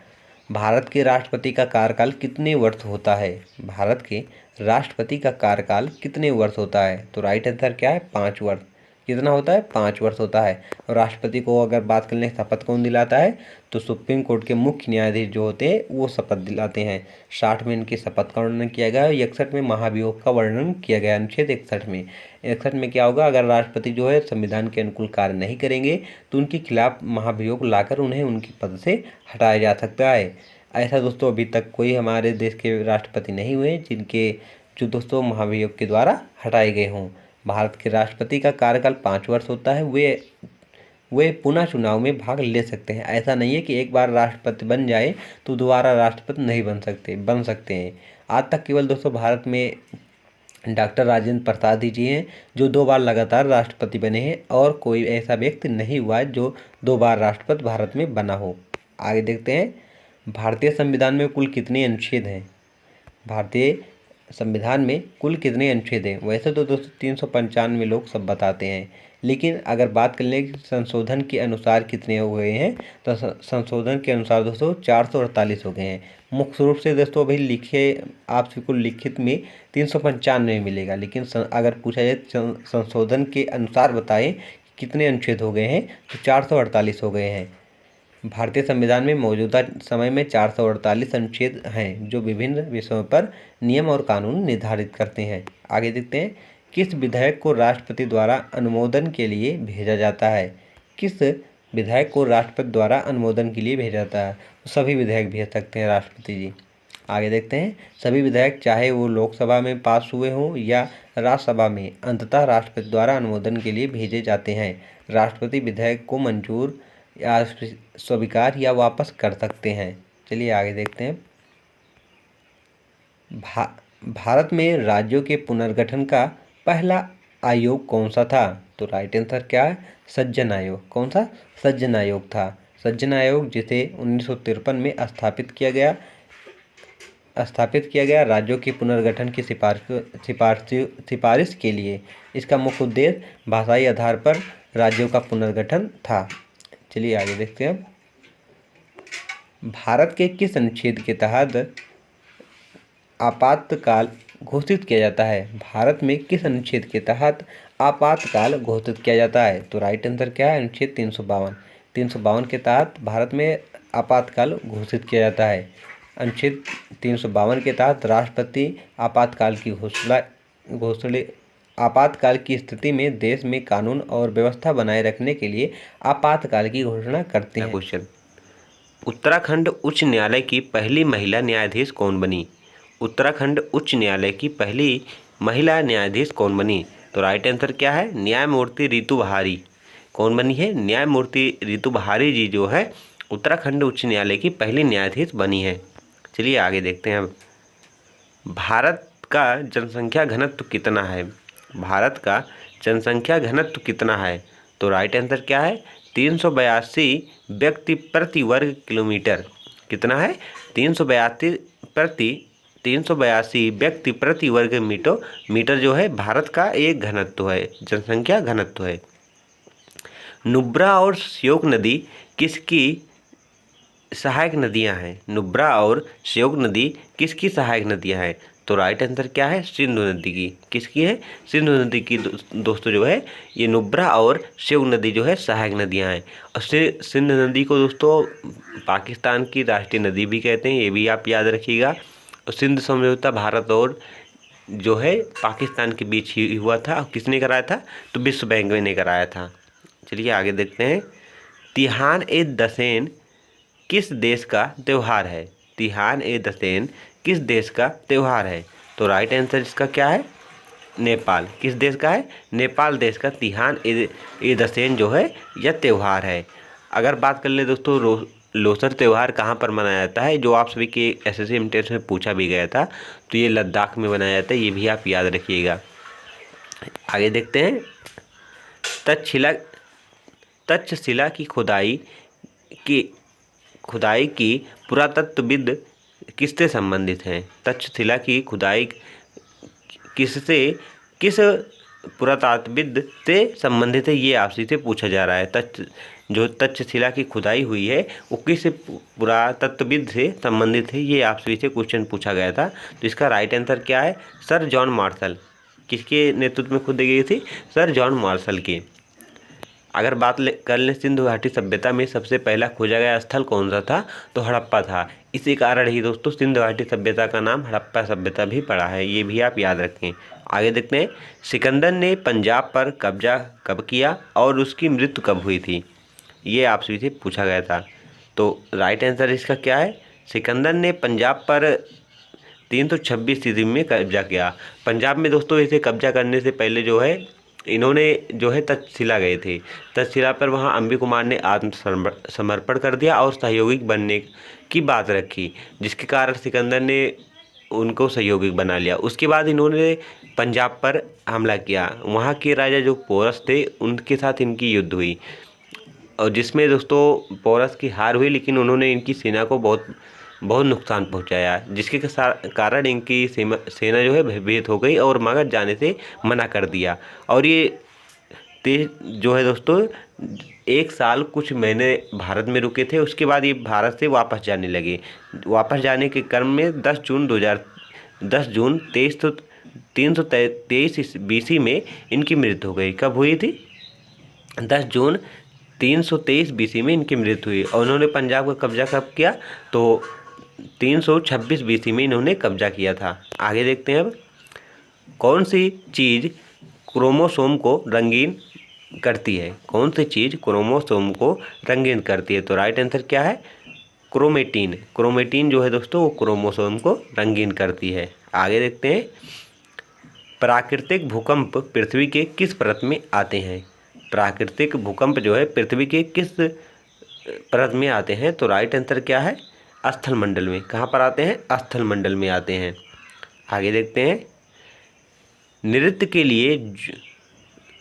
भारत के राष्ट्रपति का कार्यकाल कितने वर्ष होता है? भारत के राष्ट्रपति का कार्यकाल कितने वर्ष होता है? तो राइट आंसर क्या है? 5 वर्ष। कितना होता है? 5 वर्ष होता है। और राष्ट्रपति को अगर बात कर लें शपथ कौन दिलाता है, तो सुप्रीम कोर्ट के मुख्य न्यायाधीश जो होते हैं वो शपथ दिलाते हैं। 60 में इनकी शपथ का वर्णन किया गया है। 61 में महाभियोग का वर्णन किया गया, अनुच्छेद 61 में। 61 में क्या होगा, अगर राष्ट्रपति जो है संविधान के अनुकूल कार्य नहीं करेंगे तो उनके खिलाफ महाभियोग लाकर उन्हें उनके पद से हटाया जा सकता है। ऐसा दोस्तों अभी तक कोई हमारे देश के राष्ट्रपति नहीं हुए जिनके जो दोस्तों महाभियोग के द्वारा हटाए गए हों। भारत के राष्ट्रपति का कार्यकाल 5 वर्ष होता है। वे पुनः चुनाव में भाग ले सकते हैं। ऐसा नहीं है कि एक बार राष्ट्रपति बन जाए तो दोबारा राष्ट्रपति नहीं बन सकते हैं। आज तक केवल दोस्तों भारत में डॉक्टर राजेंद्र प्रसाद जी हैं जो 2 बार लगातार राष्ट्रपति बने हैं, और कोई ऐसा व्यक्ति नहीं हुआ है जो 2 बार राष्ट्रपति भारत में बना हो। आगे देखते हैं, भारतीय संविधान में कुल कितने अनुच्छेद हैं? भारतीय संविधान में कुल कितने अनुच्छेद हैं? वैसे तो दोस्तों 395 लोग सब बताते हैं, लेकिन अगर बात कर लें कि संशोधन के अनुसार कितने हो गए हैं, तो संशोधन के अनुसार दोस्तों 448 हो गए हैं। मुख्य रूप से दोस्तों अभी आपसे कुल लिखित में 395 मिलेगा, लेकिन अगर पूछा जाए संशोधन के अनुसार बताएं कितने अनुच्छेद हो गए हैं, तो 448 हो गए हैं। भारतीय संविधान में मौजूदा समय में 448 अनुच्छेद हैं जो विभिन्न विषयों पर नियम और कानून निर्धारित करते हैं। आगे देखते हैं, किस विधेयक को राष्ट्रपति द्वारा अनुमोदन के लिए भेजा जाता है? किस विधेयक को राष्ट्रपति द्वारा अनुमोदन के लिए भेजा जाता है? तो सभी विधेयक भेज सकते हैं राष्ट्रपति जी। आगे देखते हैं, सभी विधेयक चाहे वो लोकसभा में पास हुए हों या राज्यसभा में अंततः राष्ट्रपति द्वारा अनुमोदन के लिए भेजे जाते हैं। राष्ट्रपति विधेयक को मंजूर या स्वीकार या वापस कर सकते हैं। चलिए आगे देखते हैं, भारत में राज्यों के पुनर्गठन का पहला आयोग कौन सा था? तो राइट आंसर क्या है? सज्जन आयोग। कौन सा? सज्जन आयोग था। सज्जन आयोग जिसे 1953 में स्थापित किया गया राज्यों के पुनर्गठन की सिफारिश के लिए। इसका मुख्य उद्देश्य भाषाई आधार पर राज्यों का पुनर्गठन था। चलिए आगे देखते हैं, भारत के किस अनुच्छेद के तहत आपातकाल घोषित किया जाता है? भारत में किस अनुच्छेद के तहत आपातकाल घोषित किया जाता है? तो राइट आंसर क्या है? अनुच्छेद 352। 352 के तहत भारत में आपातकाल घोषित किया जाता है। अनुच्छेद 352 के तहत राष्ट्रपति आपातकाल की घोषणा आपातकाल की स्थिति में देश में कानून और व्यवस्था बनाए रखने के लिए आपातकाल की घोषणा करते हैं। क्वेश्चन, उत्तराखंड उच्च न्यायालय की पहली महिला न्यायाधीश कौन बनी? उत्तराखंड उच्च न्यायालय की पहली महिला न्यायाधीश कौन बनी? तो राइट आंसर क्या है? न्यायमूर्ति रितु बहारी। कौन बनी है? न्यायमूर्ति रितु बहारी जी जो है उत्तराखंड उच्च न्यायालय की पहली न्यायाधीश बनी है। चलिए आगे देखते हैं अब। भारत का जनसंख्या घनत्व कितना है? भारत का जनसंख्या घनत्व कितना है? तो राइट आंसर क्या है? 382 व्यक्ति प्रति वर्ग किलोमीटर। कितना है? 382 व्यक्ति प्रति वर्ग मीटर जो है भारत का एक घनत्व है, जनसंख्या घनत्व है। नुब्रा और श्योक नदी किसकी सहायक नदियां हैं? नुब्रा और श्योक नदी किसकी सहायक नदियां हैं? तो राइट आंसर क्या है? सिंधु नदी की। किसकी है? सिंधु नदी की दोस्तों जो है ये नुब्रा और श्योक नदी जो है सहायक नदियां हैं। और सिंधु नदी को दोस्तों पाकिस्तान की राष्ट्रीय नदी भी कहते हैं, ये भी आप याद रखिएगा। और सिंध समझौता भारत और जो है पाकिस्तान के बीच ही हुआ था। किसने कराया था? तो विश्व बैंक ने कराया था। चलिए आगे देखते हैं। तिहान ए दसैन किस देश का त्यौहार है? तिहान ए दसैन किस देश का त्यौहार है? तो राइट आंसर इसका क्या है? नेपाल। किस देश का है? नेपाल देश का तिहान ए दसैन जो है यह त्यौहार है। अगर बात कर ले दोस्तों लोसर त्यौहार कहाँ पर मनाया जाता है, जो आप सभी के एसएससी एमटीएस में पूछा भी गया था, तो ये लद्दाख में मनाया जाता है, ये भी आप याद रखिएगा। आगे देखते हैं। तक्षशिला की खुदाई की पुरातत्वविद किससे संबंधित हैं? तक्षशिला की खुदाई किस पुरातत्वविद से संबंधित है, ये आपसे से पूछा जा रहा है। तक्षशिला की खुदाई हुई है वो किस पुरातत्वविद से संबंधित है, ये आपसे से क्वेश्चन पूछा गया था। तो इसका राइट आंसर क्या है? Sir John Marshall. किसके नेतृत्व में खोदी गई थी? सर जॉन मार्शल की। अगर बात कर लें सिंधु घाटी सभ्यता में सबसे पहला खोजा गया स्थल कौन सा था? तो हड़प्पा था। इसी कारण ही दोस्तों सिंधु घाटी सभ्यता का नाम हड़प्पा सभ्यता भी पड़ा है, ये भी आप याद रखें। आगे देखते हैं। सिकंदर ने पंजाब पर कब्जा कब किया और उसकी मृत्यु कब हुई थी? ये आपसे से पूछा गया था। तो राइट आंसर इसका क्या है? सिकंदर ने पंजाब पर 326 ईस्वी में कब्जा किया। पंजाब में दोस्तों इसे कब्जा करने से पहले जो है इन्होंने जो है तक्षशिला गए थे। तक्षशिला पर वहाँ अम्बी कुमार ने आत्मसमर्पण कर दिया और सहयोगी बनने की बात रखी, जिसके कारण सिकंदर ने उनको सहयोगी बना लिया। उसके बाद इन्होंने पंजाब पर हमला किया। वहाँ के राजा जो पोरस थे उनके साथ इनकी युद्ध हुई, और जिसमें दोस्तों पोरस की हार हुई, लेकिन उन्होंने इनकी सेना को बहुत नुकसान पहुंचाया, जिसके कारण इनकी सेना जो है भयभीत हो गई और मगध जाने से मना कर दिया। और ये जो है दोस्तों 1 साल कुछ महीने भारत में रुके थे। उसके बाद ये भारत से वापस जाने लगे। वापस जाने के क्रम में 10 जून 323 BC में इनकी मृत्यु हो गई। कब हुई थी? 10 जून 323 BC में इनकी मृत्यु हुई। और उन्होंने पंजाब का कब्जा कब किया? तो 326 BC में इन्होंने कब्जा किया था। आगे देखते हैं अब। कौन सी चीज़ क्रोमोसोम को रंगीन करती है? कौन सी चीज़ क्रोमोसोम को रंगीन करती है? तो राइट आंसर क्या है? क्रोमेटिन। क्रोमेटिन जो है दोस्तों वो क्रोमोसोम को रंगीन करती है। आगे देखते हैं। प्राकृतिक भूकंप पृथ्वी के किस परत में आते हैं? प्राकृतिक भूकंप जो है पृथ्वी के किस परत में आते हैं? तो राइट आंसर क्या है? स्थल मंडल में। कहाँ पर आते हैं? स्थल मंडल में आते हैं। आगे देखते हैं। नृत्य के लिए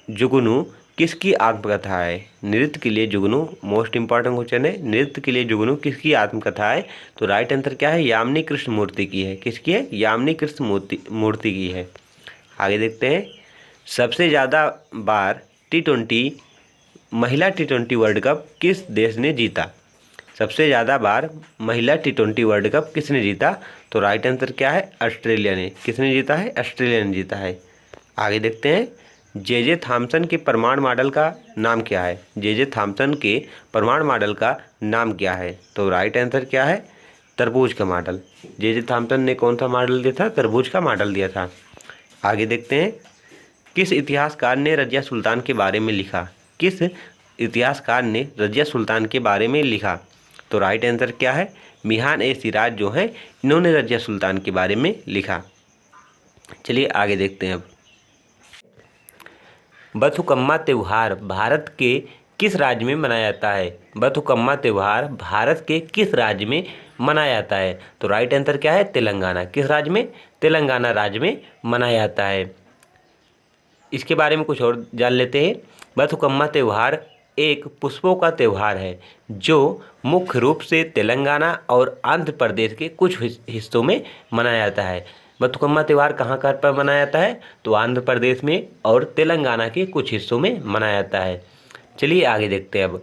जुगनू किसकी आत्मकथा है? नृत्य के लिए जुगनू मोस्ट इंपॉर्टेंट क्वेश्चन है। नृत्य के लिए जुगनू किसकी आत्मकथा है? तो राइट आंसर क्या है? यामिनी कृष्णमूर्ति की है। किसकी है? यामिनी कृष्णमूर्ति की है। आगे देखते हैं। सबसे ज़्यादा बार T20 महिला T20 वर्ल्ड कप किस देश ने जीता? सबसे ज़्यादा बार महिला T20 वर्ल्ड कप किसने जीता? तो राइट आंसर क्या है? ऑस्ट्रेलिया ने। किसने जीता है? ऑस्ट्रेलिया ने जीता है। आगे देखते हैं। जे थॉम्सन के परमाणु मॉडल का नाम क्या है? जे थॉम्सन के परमाणु मॉडल का नाम क्या है? तो राइट आंसर क्या है? तरबूज का मॉडल। जे थॉम्सन ने कौन सा मॉडल दिया था? तरबूज का मॉडल दिया था। आगे देखते हैं, किस इतिहासकार ने रजिया सुल्तान के बारे में लिखा? किस इतिहासकार ने रजिया सुल्तान के बारे में लिखा? तो राइट आंसर क्या है? मिहान ए सिराज जो है, इन्होंने रजिया सुल्तान के बारे में लिखा। चलिए आगे देखते हैं अब। बथुकम्मा त्यौहार भारत के किस राज्य में मनाया जाता है? बथुकम्मा त्यौहार भारत के किस राज्य में मनाया जाता है? तो राइट आंसर क्या है? तेलंगाना। किस राज्य में? तेलंगाना राज्य में मनाया जाता है। इसके बारे में कुछ और जान लेते हैं। बथुकम्मा त्यौहार एक पुष्पों का त्यौहार है जो मुख्य रूप से तेलंगाना और आंध्र प्रदेश के कुछ हिस्सों में मनाया जाता है। बथुकम्मा त्यौहार कहाँ कहाँ पर मनाया जाता है? तो आंध्र प्रदेश में और तेलंगाना के कुछ हिस्सों में मनाया जाता है। चलिए आगे देखते हैं अब।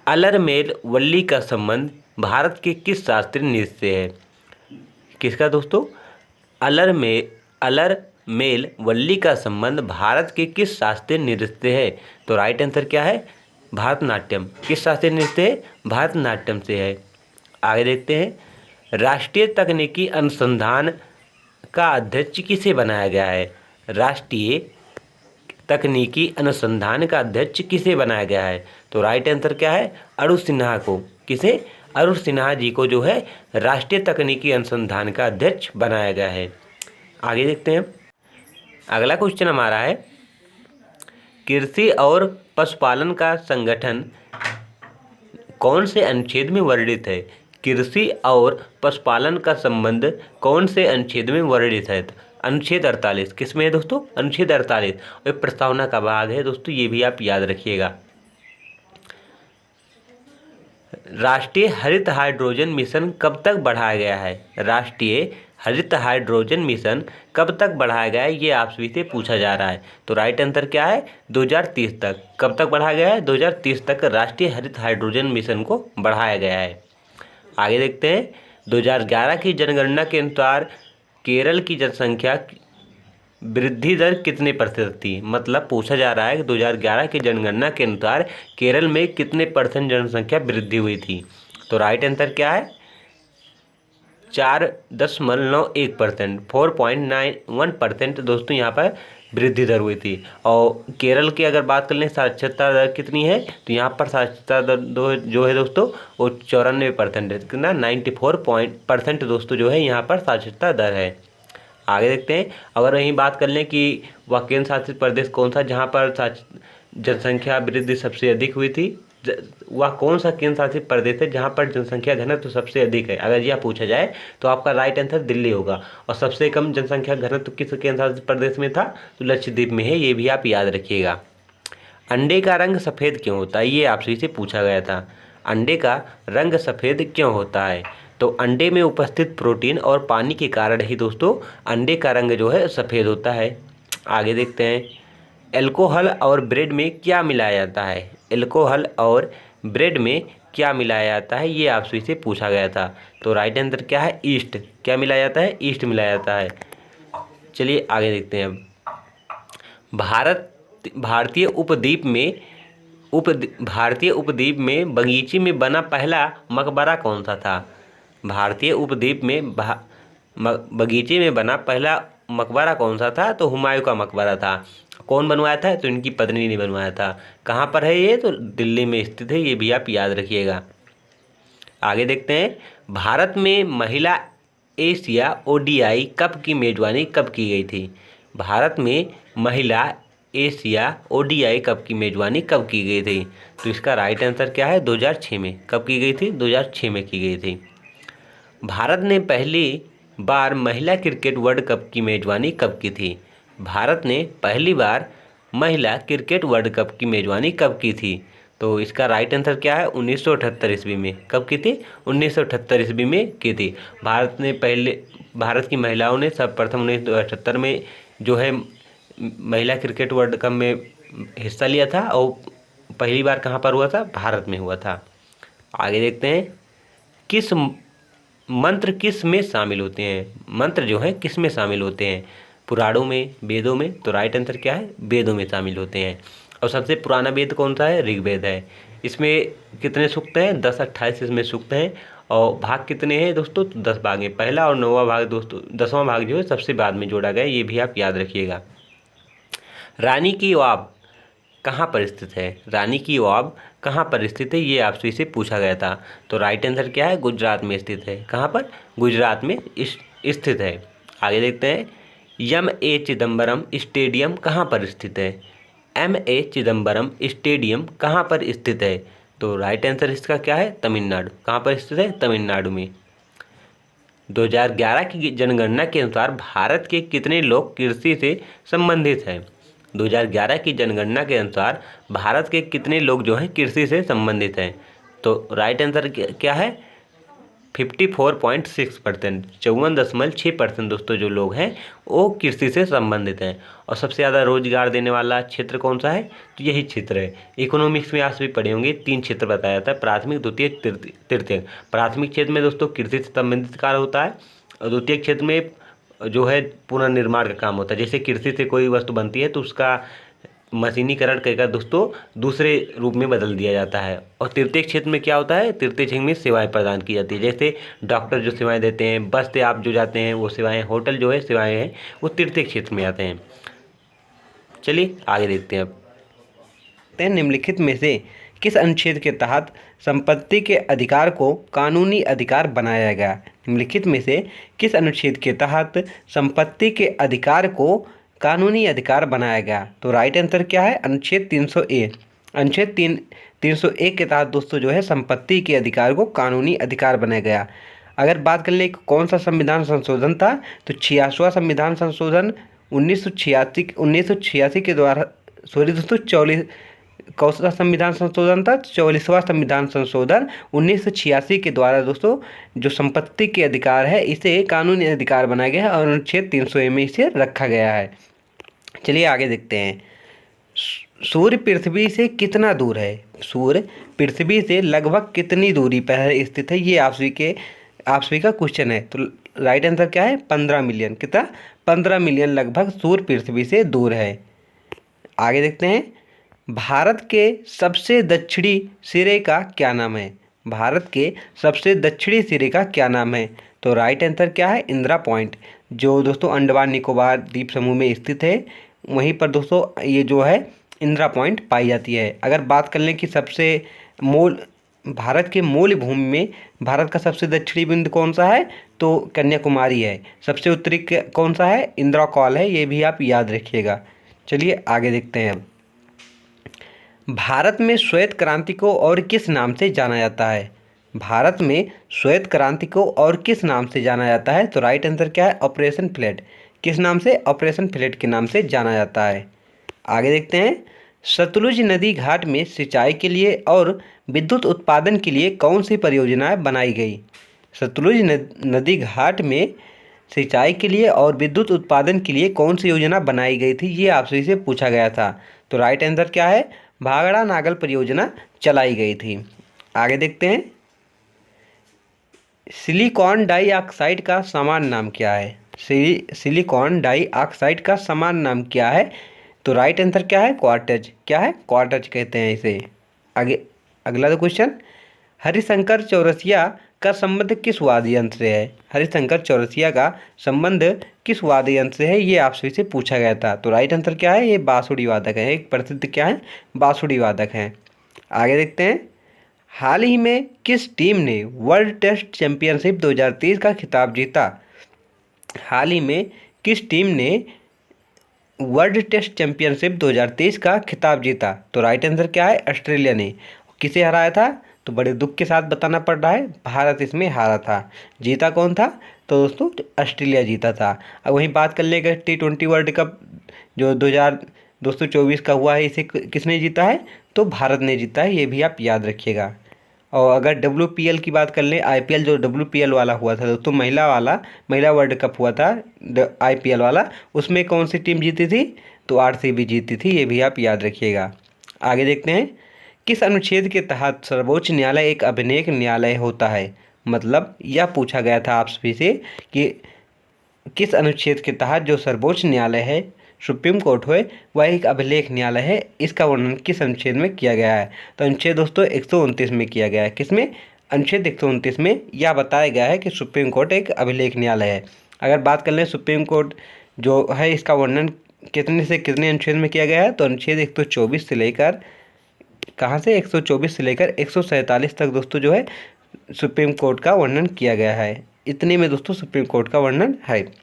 अलरमेल वल्ली का संबंध भारत के किस शास्त्रीय नृत्य से है? किसका दोस्तों? अलरमेल वल्ली का संबंध भारत के किस शास्त्रीय नृत्य से है? तो राइट आंसर क्या है? भारतनाट्यम। किस शास्त्रीय नृत्य है? भारतनाट्यम से है। आगे देखते हैं, राष्ट्रीय तकनीकी अनुसंधान का अध्यक्ष किसे बनाया गया है? राष्ट्रीय तकनीकी अनुसंधान का अध्यक्ष किसे बनाया गया है? तो राइट आंसर क्या है? अरुण सिन्हा को। किसे? अरुण सिन्हा जी को जो है राष्ट्रीय तकनीकी अनुसंधान का अध्यक्ष बनाया गया है। आगे देखते हैं, अगला क्वेश्चन हमारा है, कृषि और पशुपालन का संगठन कौन से अनुच्छेद में वर्णित है? कृषि और पशुपालन का संबंध कौन से अनुच्छेद में वर्णित है? अनुच्छेद 48। किस में है दोस्तों? अनुच्छेद 48। और प्रस्तावना का भाग है दोस्तों, ये भी आप याद रखिएगा। राष्ट्रीय हरित हाइड्रोजन मिशन कब तक बढ़ाया गया है? राष्ट्रीय हरित हाइड्रोजन मिशन कब तक बढ़ाया गया है, ये आपसे से पूछा जा रहा है। तो राइट आंसर क्या है? 2030 तक। कब तक बढ़ाया गया है? 2030 तक राष्ट्रीय हरित हाइड्रोजन मिशन को बढ़ाया गया है। आगे देखते हैं, 2011 की जनगणना के अनुसार केरल की जनसंख्या वृद्धि दर कितने प्रतिशत थी? मतलब पूछा जा रहा है कि 2011 की जनगणना के अनुसार केरल में कितने % जनसंख्या वृद्धि हुई थी? तो राइट आंसर क्या है? 4.91%, 4.91% दोस्तों यहाँ पर वृद्धि दर हुई थी। और केरल की अगर बात कर लें साक्षरता दर कितनी है, तो यहाँ पर साक्षरता दर जो है दोस्तों वो 94% है। कितना? 94% दोस्तों जो है यहाँ पर साक्षरता दर है। आगे देखते हैं, अगर वहीं बात कर लें कि वह केंद्र शासित प्रदेश कौन सा जहाँ पर जनसंख्या वृद्धि सबसे अधिक हुई थी, वह कौन सा केंद्र शासित प्रदेश है जहाँ पर जनसंख्या घनत्व तो सबसे अधिक है? अगर यह पूछा जाए तो आपका राइट आंसर दिल्ली होगा। और सबसे कम जनसंख्या घनत्व किस केंद्र शासित प्रदेश में था? तो लक्षद्वीप में है। ये भी आप याद रखिएगा। अंडे का रंग सफ़ेद क्यों होता है? ये आपसे से पूछा गया था। अंडे का रंग सफ़ेद क्यों होता है? तो अंडे में उपस्थित प्रोटीन और पानी के कारण ही दोस्तों अंडे का रंग जो है सफ़ेद होता है। आगे देखते हैं, अल्कोहल और ब्रेड में क्या मिलाया जाता है? अल्कोहल और ब्रेड में क्या मिलाया जाता है, ये आपसे से पूछा गया था। तो राइट आंसर क्या है? ईस्ट। क्या मिलाया जाता है? ईस्ट मिलाया जाता है। चलिए आगे देखते हैं अब। भारतीय उपद्वीप में बगीचे में बना पहला मकबरा कौन सा था? भारतीय उपद्वीप में बगीचे में बना पहला मकबरा कौन सा था? तो हुमायूं का मकबरा था। कौन बनवाया था? तो इनकी पत्नी ने बनवाया था। कहाँ पर है ये? तो दिल्ली में स्थित है। ये भी आप याद रखिएगा। आगे देखते हैं, भारत में महिला एशिया ODI कप की मेजबानी कब की गई थी? भारत में महिला एशिया ODI कप की मेजबानी कब की गई थी? तो इसका राइट आंसर क्या है? 2006 में। कब की गई थी? 2006 में की गई थी। भारत ने पहली बार महिला क्रिकेट वर्ल्ड कप की मेजबानी कब की थी? भारत ने पहली बार महिला क्रिकेट वर्ल्ड कप की मेजबानी कब की थी? तो इसका राइट आंसर क्या है? 1978 ईस्वी में। कब की थी? 1978 ईस्वी में की थी। भारत की महिलाओं ने सर्वप्रथम 1978 में जो है महिला क्रिकेट वर्ल्ड कप में हिस्सा लिया था। और पहली बार कहाँ पर हुआ था? भारत में हुआ था। आगे देखते हैं, मंत्र किस में शामिल होते हैं? मंत्र जो है किस में शामिल होते हैं? पुराणों में, वेदों में, तो राइट आंसर क्या है, वेदों में शामिल होते हैं। और सबसे पुराना वेद कौन सा है, ऋग्वेद है। इसमें कितने सूक्त हैं, 10 28 इसमें सूक्त हैं। और भाग कितने हैं दोस्तों, तो 10 भाग हैं। पहला और 9वां भाग दोस्तों, 10वां भाग जो है सबसे बाद में जोड़ा गया, ये भी आप याद रखिएगा। रानी की वाव कहाँ पर स्थित है, रानी की वाव कहाँ पर स्थित है, ये आपसे इसे पूछा गया था। तो राइट आंसर क्या है, गुजरात में स्थित है। कहाँ पर, गुजरात में स्थित है। आगे देखते हैं, एम ए चिदम्बरम स्टेडियम कहाँ पर स्थित है, एम ए चिदम्बरम स्टेडियम कहाँ पर स्थित है। तो राइट आंसर इसका क्या है, तमिलनाडु। कहाँ पर स्थित है, तमिलनाडु में। 2011 की जनगणना के अनुसार भारत के कितने लोग कृषि से संबंधित हैं। 2011 की जनगणना के अनुसार भारत के कितने लोग जो हैं कृषि से संबंधित हैं। तो राइट आंसर क्या है, 54.6%, 54.6% दोस्तों जो लोग हैं वो कृषि से संबंधित हैं। और सबसे ज़्यादा रोजगार देने वाला क्षेत्र कौन सा है, तो यही क्षेत्र है। इकोनॉमिक्स में आप भी पढ़े होंगे, 3 क्षेत्र बताया जाता है, प्राथमिक, द्वितीयक, तृतीयक। प्राथमिक क्षेत्र में दोस्तों कृषि से संबंधित कार्य होता है, और द्वितीयक क्षेत्र में जो है पुनर्निर्माण का काम होता है। जैसे कृषि से कोई वस्तु बनती है तो उसका मशीनीकरण करके दोस्तों दूसरे रूप में बदल दिया जाता है। और तृतीय क्षेत्र में क्या होता है, तृतीय क्षेत्र में सेवाएं प्रदान की जाती है। जैसे डॉक्टर जो सेवाएं देते हैं, बस से आप जो जाते हैं वो सेवाएं, होटल जो है सेवाएं हैं, वो तृतीय क्षेत्र में आते हैं। चलिए आगे देखते हैं अब। निम्नलिखित में से किस अनुच्छेद के तहत संपत्ति के अधिकार को कानूनी अधिकार बनाया गया। निम्नलिखित में से किस अनुच्छेद के तहत संपत्ति के अधिकार को कानूनी अधिकार बनाया गया। तो राइट आंसर क्या है, अनुच्छेद 300A। अनुच्छेद 300A के तहत दोस्तों जो है संपत्ति के अधिकार को कानूनी अधिकार बनाया गया। अगर बात कर लें कौन सा संविधान संशोधन था, तो 86वां संविधान संशोधन 1986 के द्वारा, सॉरी दोस्तों, 44 कौन सा संविधान संशोधन था, 44वां संविधान संशोधन 1986 के द्वारा दोस्तों जो संपत्ति के अधिकार है इसे कानूनी अधिकार बनाया गया है और अनुच्छेद 300A में इसे रखा गया है। चलिए आगे देखते हैं। सूर्य पृथ्वी से कितना दूर है, सूर्य पृथ्वी से लगभग कितनी दूरी पर स्थित है, ये आप सभी का क्वेश्चन है। तो राइट आंसर क्या है, 15 मिलियन। कितना, 15 मिलियन लगभग सूर्य पृथ्वी से दूर है। आगे देखते हैं, भारत के सबसे दक्षिणी सिरे का क्या नाम है, भारत के सबसे दक्षिणी सिरे का क्या नाम है। तो राइट आंसर क्या है, इंदिरा पॉइंट, जो दोस्तों अंडमान निकोबार द्वीप समूह में स्थित है। वहीं पर दोस्तों ये जो है इंदिरा पॉइंट पाई जाती है। अगर बात कर लें कि सबसे भारत के मूल भूमि में भारत का सबसे दक्षिणी बिंदु कौन सा है, तो कन्याकुमारी है। सबसे उत्तरी कौन सा है, इंदिरा कॉल है, ये भी आप याद रखिएगा। चलिए आगे देखते हैं। भारत में श्वेत क्रांति को और किस नाम से जाना जाता है, भारत में श्वेत क्रांति को और किस नाम से जाना जाता है। तो राइट आंसर क्या है, ऑपरेशन फ्लड। किस नाम से, ऑपरेशन फ्लड के नाम से जाना जाता है। आगे देखते हैं, सतलुज नदी घाट में सिंचाई के लिए और विद्युत उत्पादन के लिए कौन सी परियोजनाएं बनाई गई। सतलुज नदी घाट में सिंचाई के लिए और विद्युत उत्पादन के लिए कौन सी योजना बनाई गई थी, ये आपसे से पूछा गया था। तो राइट आंसर क्या है, भाखड़ा नागल परियोजना चलाई गई थी। आगे देखते हैं, सिलिकॉन डाइऑक्साइड का समान नाम क्या है, सिलिकॉन डाइऑक्साइड का समान नाम क्या है। तो राइट आंसर क्या है, क्वार्टज। क्या है, क्वार्टज कहते हैं इसे। आगे अगला तो क्वेश्चन, हरिशंकर चौरसिया का संबंध किस वाद्य यंत्र से है, हरिशंकर चौरसिया का संबंध किस वाद्य यंत्र से है, ये आपसे से पूछा गया था। तो राइट आंसर क्या है, ये बांसुरी वादक है, एक प्रसिद्ध क्या है, बांसुरी वादक है। आगे देखते हैं, हाल ही में किस टीम ने वर्ल्ड टेस्ट चैंपियनशिप 2023 का खिताब जीता, हाल ही में किस टीम ने वर्ल्ड टेस्ट चैंपियनशिप 2023 का खिताब जीता। तो राइट आंसर क्या है, ऑस्ट्रेलिया ने। किसे हराया था, तो बड़े दुख के साथ बताना पड़ रहा है, भारत इसमें हारा था। जीता कौन था, तो दोस्तों ऑस्ट्रेलिया जीता था। अब वहीं बात कर लेगा T20 वर्ल्ड कप जो 2024 का हुआ है, इसे किसने जीता है, तो भारत ने जीता है, ये भी आप याद रखिएगा। और अगर WPL की बात कर लें, IPL जो WPL वाला हुआ था दोस्तों, महिला वर्ल्ड कप हुआ था IPL वाला, उसमें कौन सी टीम जीती थी, तो RCB जीती थी, ये भी आप याद रखिएगा। आगे देखते हैं, किस अनुच्छेद के तहत सर्वोच्च न्यायालय एक अभिलेख न्यायालय होता है। मतलब यह पूछा गया था आप सभी से कि किस अनुच्छेद के तहत जो सर्वोच्च न्यायालय है, सुप्रीम कोर्ट है, वह एक अभिलेख न्यायालय है, इसका वर्णन किस अनुच्छेद में किया गया है? तो अनुच्छेद दोस्तों 129 में किया गया है। किसमें? अनुच्छेद 129 में यह बताया गया है कि सुप्रीम कोर्ट एक अभिलेख न्यायालय है। अगर बात कर लें सुप्रीम कोर्ट जो है, इसका वर्णन कितने से कितने अनुच्छेद में किया गया है? तो अनुच्छेद 124 से लेकर कहाँ से 124 से लेकर 147 तक दोस्तों जो है सुप्रीम कोर्ट का वर्णन किया गया है। इतने में दोस्तों सुप्रीम कोर्ट का वर्णन है।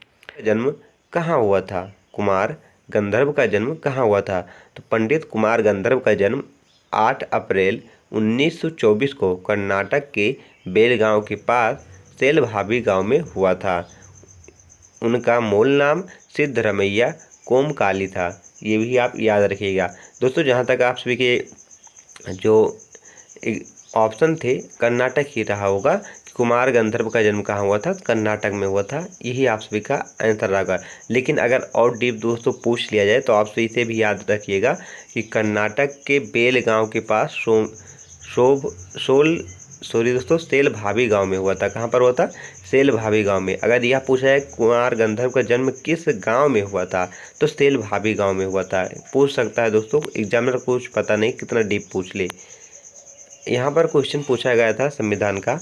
जन्म कहाँ हुआ था? कुमार गंधर्व का जन्म कहाँ हुआ था? तो पंडित कुमार गंधर्व का जन्म 8 अप्रैल 1924 को कर्नाटक के बेलगांव के पास सेलभावी गांव में हुआ था। उनका मूल नाम सिद्धरमैया कोमकाली था। ये भी आप याद रखिएगा दोस्तों। जहाँ तक आप सभी के जो ऑप्शन थे, कर्नाटक ही रहा होगा कि कुमार गंधर्व का जन्म कहाँ हुआ था? कर्नाटक में हुआ था। यही आप सभी का आंसर रहेगा। लेकिन अगर और डीप दोस्तों पूछ लिया जाए तो आप सभी से भी याद रखिएगा कि कर्नाटक के बेलगांव के पास सेलभावी गांव में हुआ था। कहाँ पर हुआ था? सेलभावी गांव में। अगर यह पूछा जाए कुमार गंधर्व का जन्म किस गांव में हुआ था, तो सेलभावी गांव में हुआ था। पूछ सकता है दोस्तों, एग्जामिनर को कुछ पता नहीं कितना डीप पूछ ले। यहाँ पर क्वेश्चन पूछा गया था संविधान का,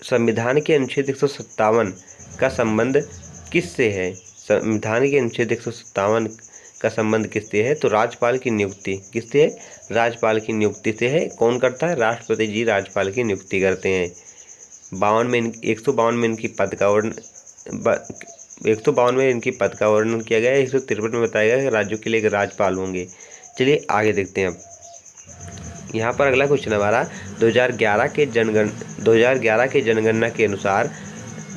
संविधान के अनुच्छेद 157 का संबंध किससे है? संविधान के अनुच्छेद 157 का संबंध किससे है? तो राज्यपाल की नियुक्ति किससे है? राज्यपाल की नियुक्ति से है। कौन करता है? राष्ट्रपति जी राज्यपाल की नियुक्ति करते हैं। 152 में इनकी पद का वर्णन 152 में इनकी पद का वर्णन किया गया है। 153 में बताया गया कि राज्यों के लिए एक राज्यपाल होंगे। चलिए आगे देखते हैं। अब यहाँ पर अगला क्वेश्चन हमारा 2011 के जनगणना के अनुसार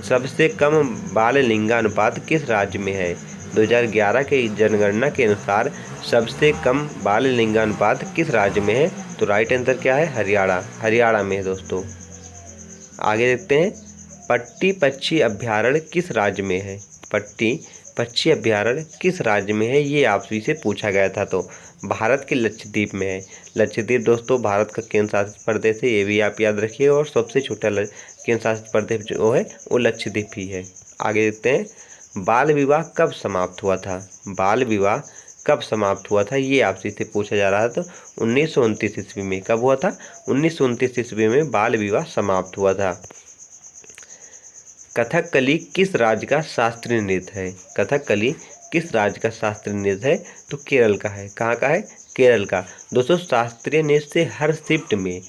सबसे कम बाल लिंगानुपात किस राज्य में है? 2011 के जनगणना के अनुसार सबसे कम बाल लिंगानुपात किस राज्य में है? तो राइट आंसर क्या है? हरियाणा में है दोस्तों। आगे देखते हैं। पट्टी पक्षी अभ्यारण्य किस राज्य में है? पट्टी पक्षी अभ्यारण्य किस राज्य में है? ये आपसे से पूछा गया था। तो भारत के लक्षद्वीप में है। लक्षद्वीप दोस्तों भारत का केंद्र शासित प्रदेश है, ये भी आप याद रखिए। और सबसे छोटा केंद्र शासित प्रदेश जो है वो लक्षद्वीप ही है। आगे देखते हैं। बाल विवाह कब समाप्त हुआ था? बाल विवाह कब समाप्त हुआ था? ये आपसे से पूछा जा रहा था। तो 1929 ईस्वी में। कब हुआ था? 1929 ईस्वी में बाल विवाह समाप्त हुआ था। कथकली किस राज्य का शास्त्रीय नृत्य है? कथकली किस राज्य का शास्त्रीय नृत्य है? तो केरल का है। कहाँ का है? केरल का। दोस्तों शास्त्रीय नृत्य से हर शिफ्ट में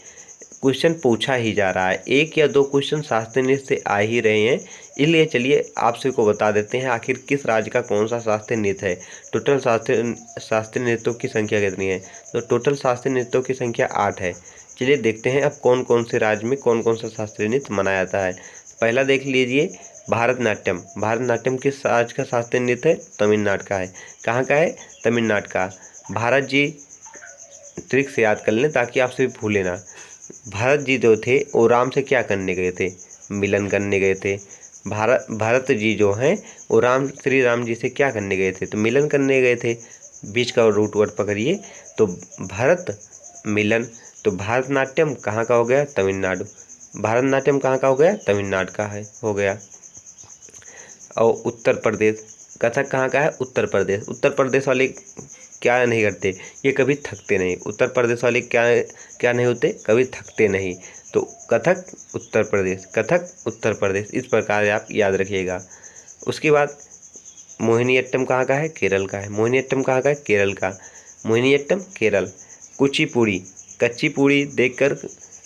क्वेश्चन पूछा ही जा रहा है। एक या दो क्वेश्चन शास्त्रीय नृत्य से आ ही रहे हैं, इसलिए चलिए आपसे को बता देते हैं आखिर किस राज्य का कौन सा शास्त्रीय नृत्य है। टोटल शास्त्रीय नृत्यों की संख्या कितनी है? तो टोटल शास्त्रीय नृत्यों की संख्या 8 है। चलिए देखते हैं अब कौन कौन से राज्य में कौन कौन सा शास्त्रीय नृत्य मनाया जाता है। पहला देख लीजिए भारतनाट्यम। भारतनाट्यम किस राज्य का शास्त्रीय नृत्य है? तमिलनाडु का है। कहाँ का है? तमिलनाडु का। भारत जी ट्रिक से याद कर लें ताकि आपसे भी भूले ना। भारत जी जो थे वो राम से क्या करने गए थे? मिलन करने गए थे। भरत जी जो हैं वो श्री राम जी से क्या करने गए थे? तो मिलन करने गए थे। बीच का रूट वर्ड पकड़िए तो भरत मिलन। तो भारतनाट्यम कहाँ का हो गया? तमिलनाडु। भारतनाट्यम कहाँ का हो गया? तमिलनाडु का है हो गया। और उत्तर प्रदेश, कथक कहाँ का है? उत्तर प्रदेश। उत्तर प्रदेश वाले क्या नहीं करते? ये कभी थकते नहीं। उत्तर प्रदेश वाले क्या नहीं होते? कभी थकते नहीं। तो कथक उत्तर प्रदेश, कथक उत्तर प्रदेश, इस प्रकार आप याद रखिएगा। उसके बाद मोहिनीअट्टम कहाँ का है? केरल का है। मोहिनीअट्टम कहाँ का है? केरल का। मोहिनीअट्टम केरल। कुचिपुड़ी, कच्ची पूड़ी देखकर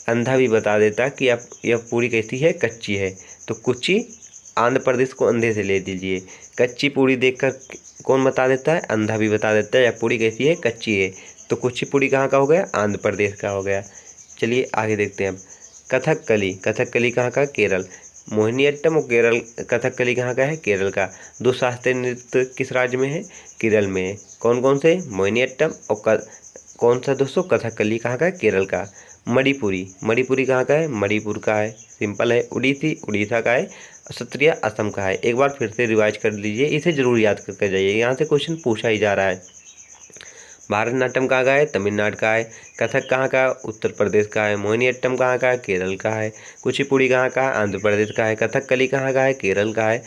अंधा भी बता देता कि आप यह पूरी कैसी है? कच्ची है। तो कुची आंध्र प्रदेश को अंधे से ले दीजिए। कच्ची पूड़ी देखकर कौन बता देता है? अंधा भी बता देता है यह पूड़ी कैसी है? कच्ची है। तो कुचिपुड़ी कहाँ का हो गया? आंध्र प्रदेश का हो गया। चलिए आगे देखते हैं अब। कथकली, कथकली कहाँ का? केरल। मोहिनीअट्टम और केरल, कथकली कहाँ का है? केरल का। दो शास्त्रीय नृत्य किस राज्य में है? केरल में है। कौन कौन से? मोहिनीअट्टम और कौन सा दोस्तों? कथकली कहाँ का है? केरल का। मणिपुरी, मणिपुरी कहाँ का है? मणिपुर का है, सिंपल है। उड़ीसी उड़ीसा का है। सत्रिया असम का है। एक बार फिर से रिवाइज कर लीजिए, इसे जरूर याद करके जाइए, यहाँ से क्वेश्चन पूछा ही जा रहा है। भारतनाट्यम कहाँ का है? तमिलनाडु का है। कथक कहाँ का? उत्तर प्रदेश का है। मोहिनीअट्टम कहाँ का है? केरल का है। कुचिपुड़ी कहाँ का है? आंध्र प्रदेश का है। कथकली कहाँ का है? केरल का है।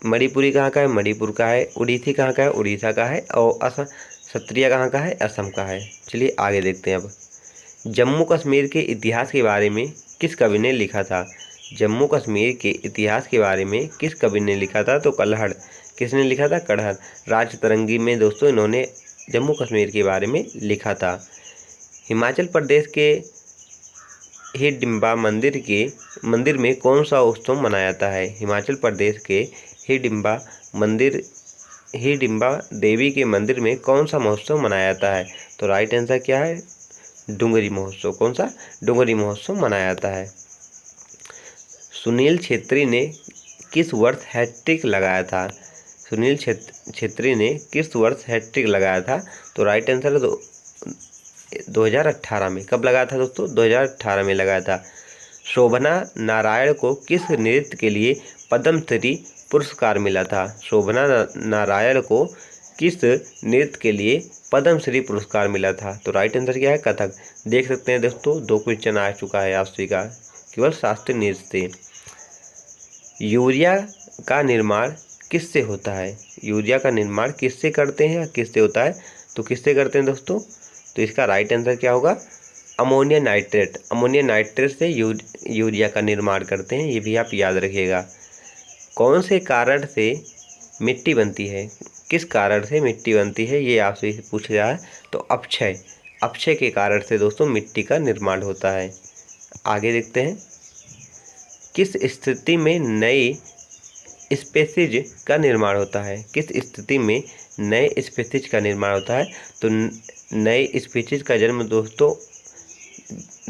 मणिपुरी कहाँ का है? मणिपुर का है। उड़ीसी कहाँ का है? उड़ीसा का है। और असम सत्रिया कहाँ का है? असम का है। चलिए आगे देखते हैं अब। जम्मू कश्मीर के इतिहास के बारे में किस कवि ने लिखा था? जम्मू कश्मीर के इतिहास के बारे में किस कवि ने लिखा था? तो कल्हड़। किसने लिखा था? कल्हड़। राजतरंगी में दोस्तों इन्होंने जम्मू कश्मीर के बारे में लिखा था। हिमाचल प्रदेश के हिडिंबा मंदिर में कौन सा उत्सव मनाया जाता है? हिमाचल प्रदेश के हिडिंबा देवी के मंदिर में कौन सा महोत्सव मनाया जाता है? तो राइट आंसर क्या है? डुंगरी महोत्सव। कौन सा? डुंगरी महोत्सव मनाया जाता है। सुनील छेत्री ने किस वर्ष हैट्रिक लगाया था? सुनील छेत्री ने किस वर्ष हैट्रिक लगाया था? तो राइट आंसर है 2018 में। कब लगाया था दोस्तों? 2018 में लगाया था। शोभना नारायण को किस नृत्य के लिए पद्मश्री पुरस्कार मिला था? शोभना नारायण को किस नृत्य के लिए पद्मश्री पुरस्कार मिला था? तो राइट आंसर क्या है? कथक। देख सकते हैं दोस्तों 2 क्वेश्चन आ चुका है आप सभी का केवल शास्त्रीय नृत्य से। यूरिया का निर्माण किससे होता है? यूरिया का निर्माण किससे करते हैं या किससे होता है? तो किससे करते हैं दोस्तों? तो इसका राइट आंसर क्या होगा? Ammonia nitrate. अमोनिया नाइट्रेट से यूरिया का निर्माण करते हैं, ये भी आप याद रखिएगा। कौन से कारण से मिट्टी बनती है? किस कारण से मिट्टी बनती है, ये आपसे पूछा जा रहा है। तो अक्षय के कारण से दोस्तों मिट्टी का निर्माण होता है। आगे देखते हैं। किस स्थिति में नई स्पीशीज का निर्माण होता है? किस स्थिति में नए स्पीशीज का निर्माण होता है? तो नए स्पीशीज का जन्म दोस्तों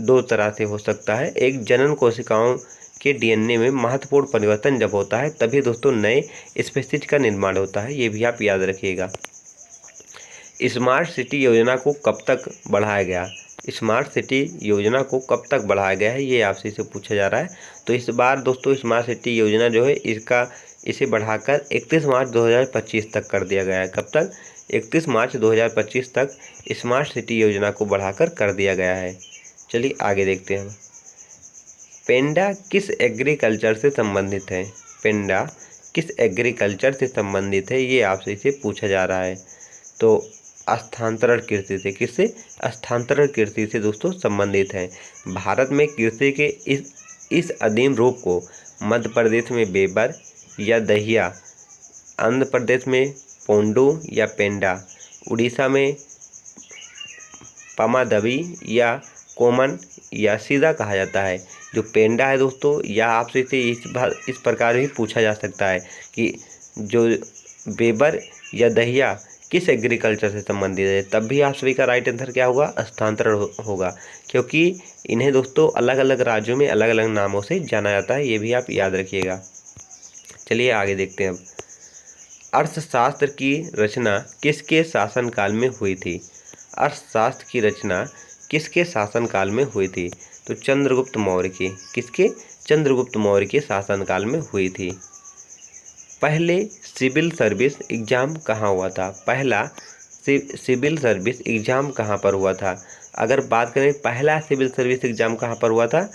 2 तरह से हो सकता है। एक, जनन कोशिकाओं के डीएनए में महत्वपूर्ण परिवर्तन जब होता है तभी दोस्तों नए स्पीशीज का निर्माण होता है, ये भी आप याद रखिएगा। स्मार्ट सिटी योजना को कब तक बढ़ाया गया? स्मार्ट सिटी योजना को कब तक बढ़ाया गया है, ये आपसे से पूछा जा रहा है। तो इस बार दोस्तों स्मार्ट सिटी योजना जो है इसे बढ़ाकर 31 मार्च 2025 तक कर दिया गया है। कब तक? 31 मार्च 2025 तक स्मार्ट सिटी योजना को बढ़ाकर कर दिया गया है। चलिए आगे देखते हैं। पेंडा किस एग्रीकल्चर से संबंधित है? पेंडा किस एग्रीकल्चर से संबंधित है, ये आपसे इसे पूछा जा रहा है। तो स्थानांतरण कृषि से। किससे? स्थानांतरण कृषि से दोस्तों संबंधित है। भारत में कृषि के इस आदिम रूप को मध्य प्रदेश में बेबर या दहिया, आंध्र प्रदेश में पोंडू या पेंडा, उड़ीसा में पमादवी या कोमन या सीधा कहा जाता है। जो पेंडा है दोस्तों, या आपसे इसे इस प्रकार भी पूछा जा सकता है कि जो बेबर या दहिया किस एग्रीकल्चर से संबंधित है, तब भी आप सभी का राइट आंसर क्या होगा? स्थानांतरण होगा, क्योंकि इन्हें दोस्तों अलग अलग राज्यों में अलग अलग नामों से जाना जाता है, ये भी आप याद रखिएगा। चलिए आगे देखते हैं अब। अर्थशास्त्र की रचना किसके शासनकाल में हुई थी? अर्थशास्त्र की रचना किसके शासनकाल में हुई थी? तो चंद्रगुप्त मौर्य के। किसके? चंद्रगुप्त मौर्य के शासनकाल में हुई थी। पहले सिविल सर्विस एग्ज़ाम कहाँ हुआ था? पहला सिविल सर्विस एग्ज़ाम कहाँ पर हुआ था? अगर बात करें पहला सिविल सर्विस एग्ज़ाम कहाँ पर हुआ था,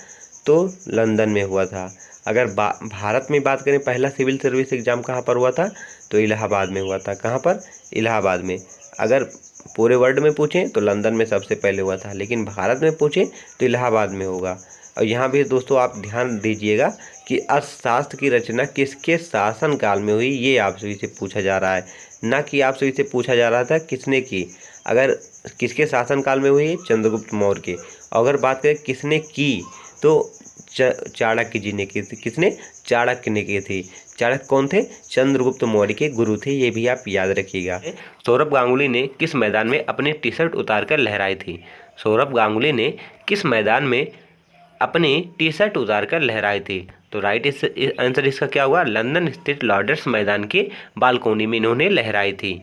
तो लंदन में हुआ था। अगर भारत में बात करें पहला सिविल सर्विस एग्ज़ाम कहाँ पर हुआ था, तो इलाहाबाद में हुआ था। कहाँ पर? इलाहाबाद में। अगर पूरे वर्ल्ड में पूछें तो लंदन में सबसे पहले हुआ था, लेकिन भारत में पूछें तो इलाहाबाद में होगा। और यहाँ भी दोस्तों आप ध्यान दीजिएगा कि अर्थशास्त्र की रचना किसके शासनकाल में हुई, ये आप सभी से पूछा जा रहा है, ना कि आप सभी से पूछा जा रहा था किसने की। अगर किसके शासनकाल में हुई? चंद्रगुप्त मौर्य के। और अगर बात करें किसने की, तो चाणक्य जी ने की थी। किसने? चाणक्य ने की थी। चाणक्य कौन थे? चंद्रगुप्त मौर्य के गुरु थे, ये भी आप याद रखिएगा। सौरभ गांगुली ने किस मैदान में अपने टी शर्ट उतारकर लहराई थी? सौरभ गांगुली ने किस मैदान में अपनी टी शर्ट उतारकर लहराई थी? तो राइट आंसर इसका क्या हुआ? लंदन स्थित लॉर्ड्स मैदान के बालकोनी में इन्होंने लहराई थी।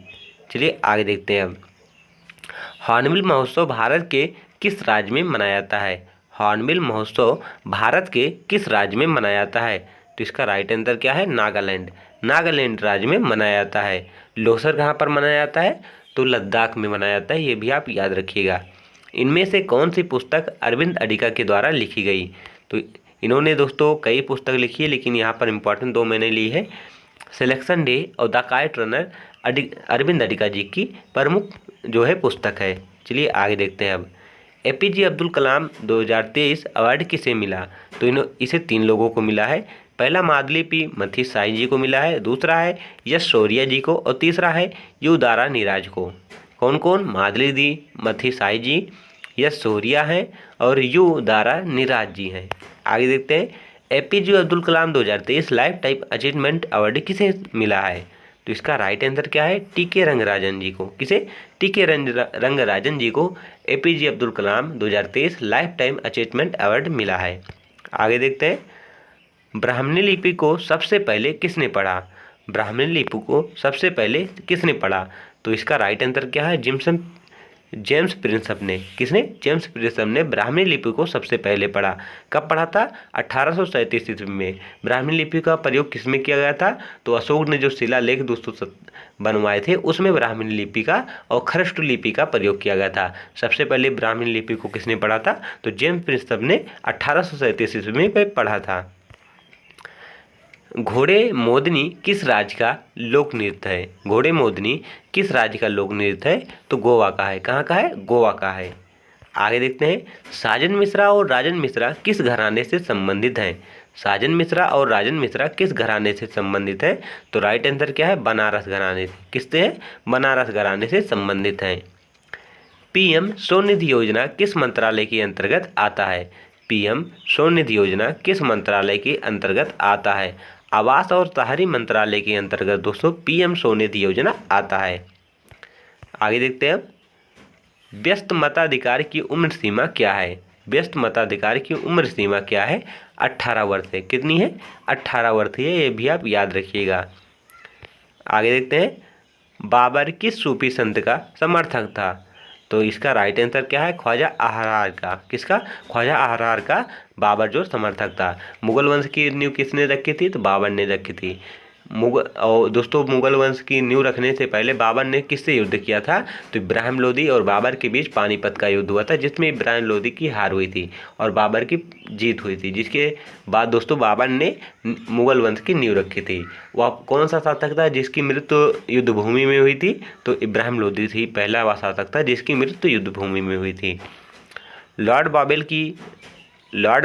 चलिए आगे देखते हैं अब। हॉर्नबिल महोत्सव भारत के किस राज्य में मनाया जाता है? हॉर्नबिल महोत्सव भारत के किस राज्य में मनाया जाता है? तो इसका राइट आंसर क्या है? नागालैंड। नागालैंड राज्य में मनाया जाता है। लोसर कहाँ पर मनाया जाता है? तो लद्दाख में मनाया जाता है, ये भी आप याद रखिएगा। इनमें से कौन सी पुस्तक अरविंद अडिगा के द्वारा लिखी गई? तो इन्होंने दोस्तों कई पुस्तक लिखी है, लेकिन यहाँ पर इम्पोर्टेंट 2 मैंने ली है। सिलेक्शन डे और the Kite Runner Aravind Adiga ji की प्रमुख जो है पुस्तक है। चलिए आगे देखते हैं। अब एपीजे अब्दुल कलाम 2023 अवार्ड किसे मिला? तो इसे 3 लोगों को मिला है। पहला मादली पी मथी साई जी को मिला है, दूसरा है यश शौर्या जी को और तीसरा है यू दारा नीराज को। कौन कौन? मादली दी मथी साई जी, यश शौर्या हैं और यू दारा नीराज जी हैं। आगे देखते हैं। APJ Abdul Kalam 2023 life time achievement award किसे मिला है? तो इसका राइट आंसर क्या है? टीके रंगराजन जी को। किसे? टीके रंगराजन जी को APJ Abdul Kalam 2023 life time achievement award मिला है। आगे देखते हैं। ब्राह्मणी लिपि को सबसे पहले किसने पढ़ा? ब्राह्मणी लिपि को सबसे पहले किसने पढ़ा? तो इसका राइट आंसर क्या है? जेम्स प्रिंसप ने। किसने? जेम्स प्रिंसप ने ब्राह्मणी लिपि को सबसे पहले पढ़ा। कब पढ़ा था? 1837 ईस्वी में। ब्राह्मणी लिपि का प्रयोग किसमें किया गया था? तो अशोक ने जो शिलालेख दोस्तों बनवाए थे उसमें ब्राह्मणी लिपि का और खरष्टु लिपि का प्रयोग किया गया था। सबसे पहले ब्राह्मणी लिपि को किसने पढ़ा था? तो जेम्स प्रिंसप ने 1837 ईस्वी में पढ़ा था। घोड़े मोदनी किस राज्य का लोक नृत्य है? घोड़े मोदनी किस राज्य का लोक नृत्य है? तो गोवा का है। कहाँ का है? गोवा का है। आगे देखते हैं। साजन मिश्रा और राजन मिश्रा किस घराने से संबंधित हैं? साजन मिश्रा और राजन मिश्रा किस घराने से संबंधित हैं? तो राइट आंसर क्या है? बनारस घराने से। किससे है? बनारस घराने से संबंधित हैं। पीएम स्वनिधि योजना किस मंत्रालय के अंतर्गत आता है? पीएम स्वनिधि योजना किस मंत्रालय के अंतर्गत आता है? आवास और शहरी मंत्रालय के अंतर्गत दोस्तों पीएम स्वनिधि योजना आता है। आगे देखते हैं। व्यस्त मताधिकार की उम्र सीमा क्या है? व्यस्त मताधिकार की उम्र सीमा क्या है? 18 वर्ष है। कितनी है? 18 वर्ष है। ये भी आप याद रखिएगा। आगे देखते हैं। बाबर किस सूफी संत का समर्थक था? तो इसका राइट आंसर क्या है? ख्वाजा अहरार का। किसका? ख्वाजा अहरार का बाबर जो समर्थक था। मुगल वंश की नींव किसने रखी थी? तो बाबर ने रखी थी। दोस्तों मुगल वंश की नींव रखने से पहले बाबर ने किससे युद्ध किया था? तो इब्राहिम लोदी और बाबर के बीच पानीपत का युद्ध हुआ था, जिसमें इब्राहिम लोदी की हार हुई थी और बाबर की जीत हुई थी। जिसके बाद दोस्तों बाबर ने मुगल वंश की नींव रखी थी। वह कौन सा शासक था जिसकी मृत्यु युद्ध भूमि में हुई थी? तो इब्राहिम लोदी थी पहला वह शासक था जिसकी मृत्यु युद्ध भूमि में हुई थी। लॉर्ड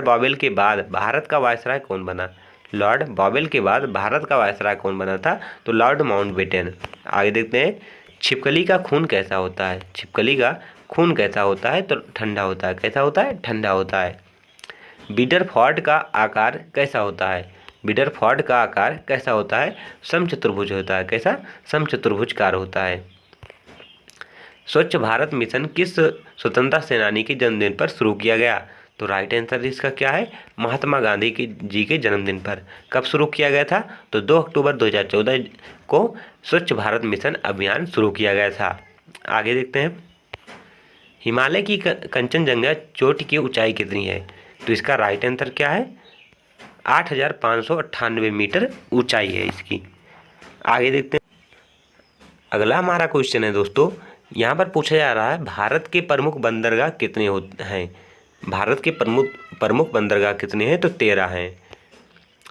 बाबेल के बाद भारत का वायसराय कौन बना? लॉर्ड बाबेल के बाद भारत का वायसराय कौन बना था? तो लॉर्ड माउंटबेटन। आगे देखते हैं। छिपकली का खून कैसा होता है? छिपकली का खून कैसा होता है? तो ठंडा होता है। कैसा होता है? ठंडा होता है। बीडरफोर्ड का आकार कैसा होता है? बीडरफोर्ड का आकार कैसा होता है? समचतुर्भुज होता है। कैसा? समचतुर्भुजकार होता है। स्वच्छ भारत मिशन किस स्वतंत्रता सेनानी के जन्मदिन पर शुरू किया गया? तो राइट आंसर इसका क्या है? महात्मा गांधी जी के जन्मदिन पर। कब शुरू किया गया था? तो 2 अक्टूबर 2014 को स्वच्छ भारत मिशन अभियान शुरू किया गया था। आगे देखते हैं। हिमालय की कंचनजंगा चोटी की ऊंचाई कितनी है? तो इसका राइट आंसर क्या है? 8,598 मीटर ऊंचाई है इसकी। आगे देखते हैं। अगला हमारा क्वेश्चन है दोस्तों, यहाँ पर पूछा जा रहा है भारत के प्रमुख बंदरगाह कितने हैं? भारत के प्रमुख बंदरगाह कितने हैं? तो 13 हैं।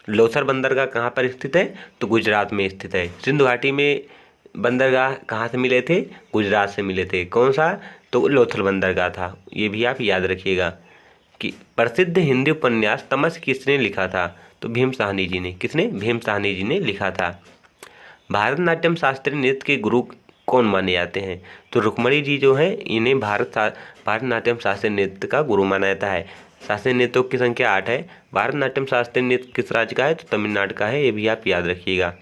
लोथर बंदरगाह कहाँ पर स्थित है? तो गुजरात में स्थित है। सिंधु घाटी में बंदरगाह कहाँ से मिले थे? गुजरात से मिले थे। कौन सा? तो लोथर बंदरगाह था। ये भी आप याद रखिएगा। कि प्रसिद्ध हिंदी उपन्यास तमस किसने लिखा था? तो भीम साहनी जी ने। किसने? भीम साहनी जी ने लिखा था। भारतनाट्यम शास्त्रीय नृत्य के गुरु कौन माने जाते हैं? तो रुक्मणी जी जो हैं इन्हें भारतनाट्यम शास्त्रीय नृत्य का गुरु माना जाता है। शास्त्रीय नृत्यों की संख्या 8 है। भारतनाट्यम शास्त्रीय नृत्य किस राज्य का है? तो तमिलनाडु का है। ये भी आप याद रखिएगा।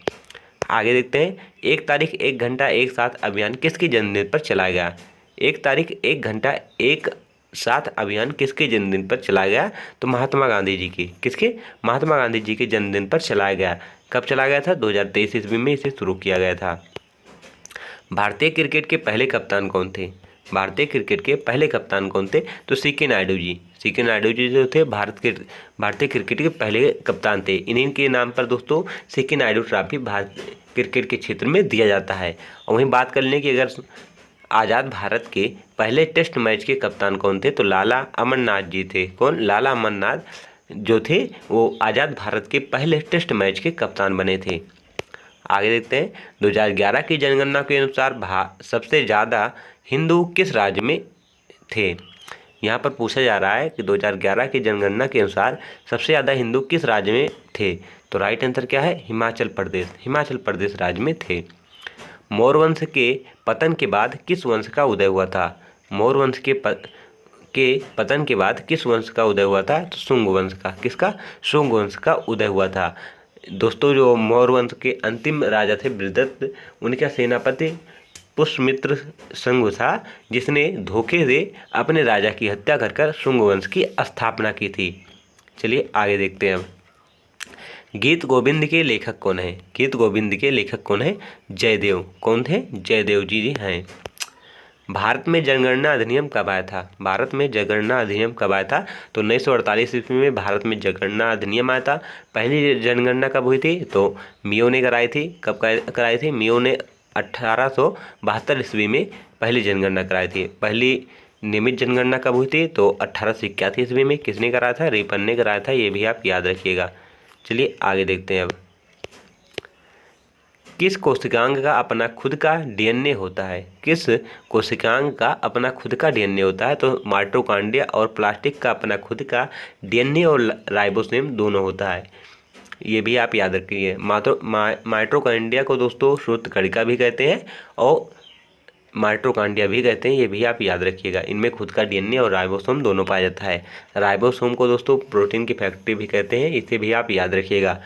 आगे देखते हैं। 1 तारीख 1 घंटा 1 साथ अभियान किसके जन्मदिन पर चलाया गया? 1 तारीख 1 घंटा 1 साथ अभियान किसके जन्मदिन पर चलाया गया? तो महात्मा गांधी जी की। किसके? महात्मा गांधी जी के जन्मदिन पर चलाया गया। कब चलाया गया था? 2023 ईस्वी में इसे शुरू किया गया था। भारतीय क्रिकेट के पहले कप्तान कौन थे? भारतीय क्रिकेट के पहले कप्तान कौन थे? तो सीके नायडू जी। सीके नायडू जी जो थे भारतीय क्रिकेट के पहले कप्तान थे। इन्हीं के नाम पर दोस्तों सीके नायडू ट्रॉफी भारतीय क्रिकेट के क्षेत्र में दिया जाता है। और वहीं बात कर लें कि अगर आज़ाद भारत के पहले टेस्ट मैच के कप्तान कौन थे? तो लाला अमरनाथ जी थे। कौन? लाला अमरनाथ जो थे वो आज़ाद भारत के पहले टेस्ट मैच के कप्तान बने थे। आगे देखते हैं 2011 की जनगणना के अनुसार सबसे ज़्यादा हिंदू किस राज्य में थे। यहाँ पर पूछा जा रहा है कि 2011 की जनगणना के अनुसार सबसे ज़्यादा हिंदू किस राज्य में थे। तो राइट आंसर क्या है, हिमाचल प्रदेश। हिमाचल प्रदेश राज्य में थे। मौर्य वंश के पतन के बाद किस वंश का उदय हुआ था। मौर्य वंश के पतन के बाद किस वंश का उदय हुआ था। तो शुंग वंश का। किसका, शुंग वंश का उदय हुआ था। दोस्तों जो मौर्य वंश के अंतिम राजा थे बृहदत्त, उनका सेनापति पुष्यमित्र शुंग था, जिसने धोखे से अपने राजा की हत्या कर शुंग वंश की स्थापना की थी। चलिए आगे देखते हैं अब। गीत गोविंद के लेखक कौन है। गीत गोविंद के लेखक कौन है, जयदेव। कौन थे, जयदेव जी हैं। भारत में जनगणना अधिनियम कब आया था। भारत में जनगणना अधिनियम कब आया था। तो 1948 ईस्वी में भारत में जनगणना अधिनियम आया था। पहली जनगणना कब हुई थी, तो मियो ने कराई थी। कब कराई थी, मियो ने 1872 ईस्वी में पहली जनगणना कराई थी। पहली नियमित जनगणना कब हुई थी, तो 1881 ईस्वी में। किसने कराया था, रिपन ने कराया था। ये भी आप याद रखिएगा। चलिए आगे देखते हैं अब। किस कोशिकांग का अपना खुद का डीएनए होता है। किस कोशिकांग का अपना खुद का डीएनए होता है। तो माइटोकॉन्ड्रिया और प्लास्टिक का अपना खुद का डीएनए और राइबोसोम दोनों होता है। ये भी आप याद रखिए। माइटोकॉन्ड्रिया को दोस्तों सूत्रकणिका भी कहते हैं और माइटोकॉन्ड्रिया भी कहते हैं। ये भी आप याद रखिएगा। इनमें खुद का डीएनए और राइबोसोम दोनों पाया जाता है। राइबोसोम को दोस्तों प्रोटीन की फैक्ट्री भी कहते हैं। इसे भी आप याद रखिएगा।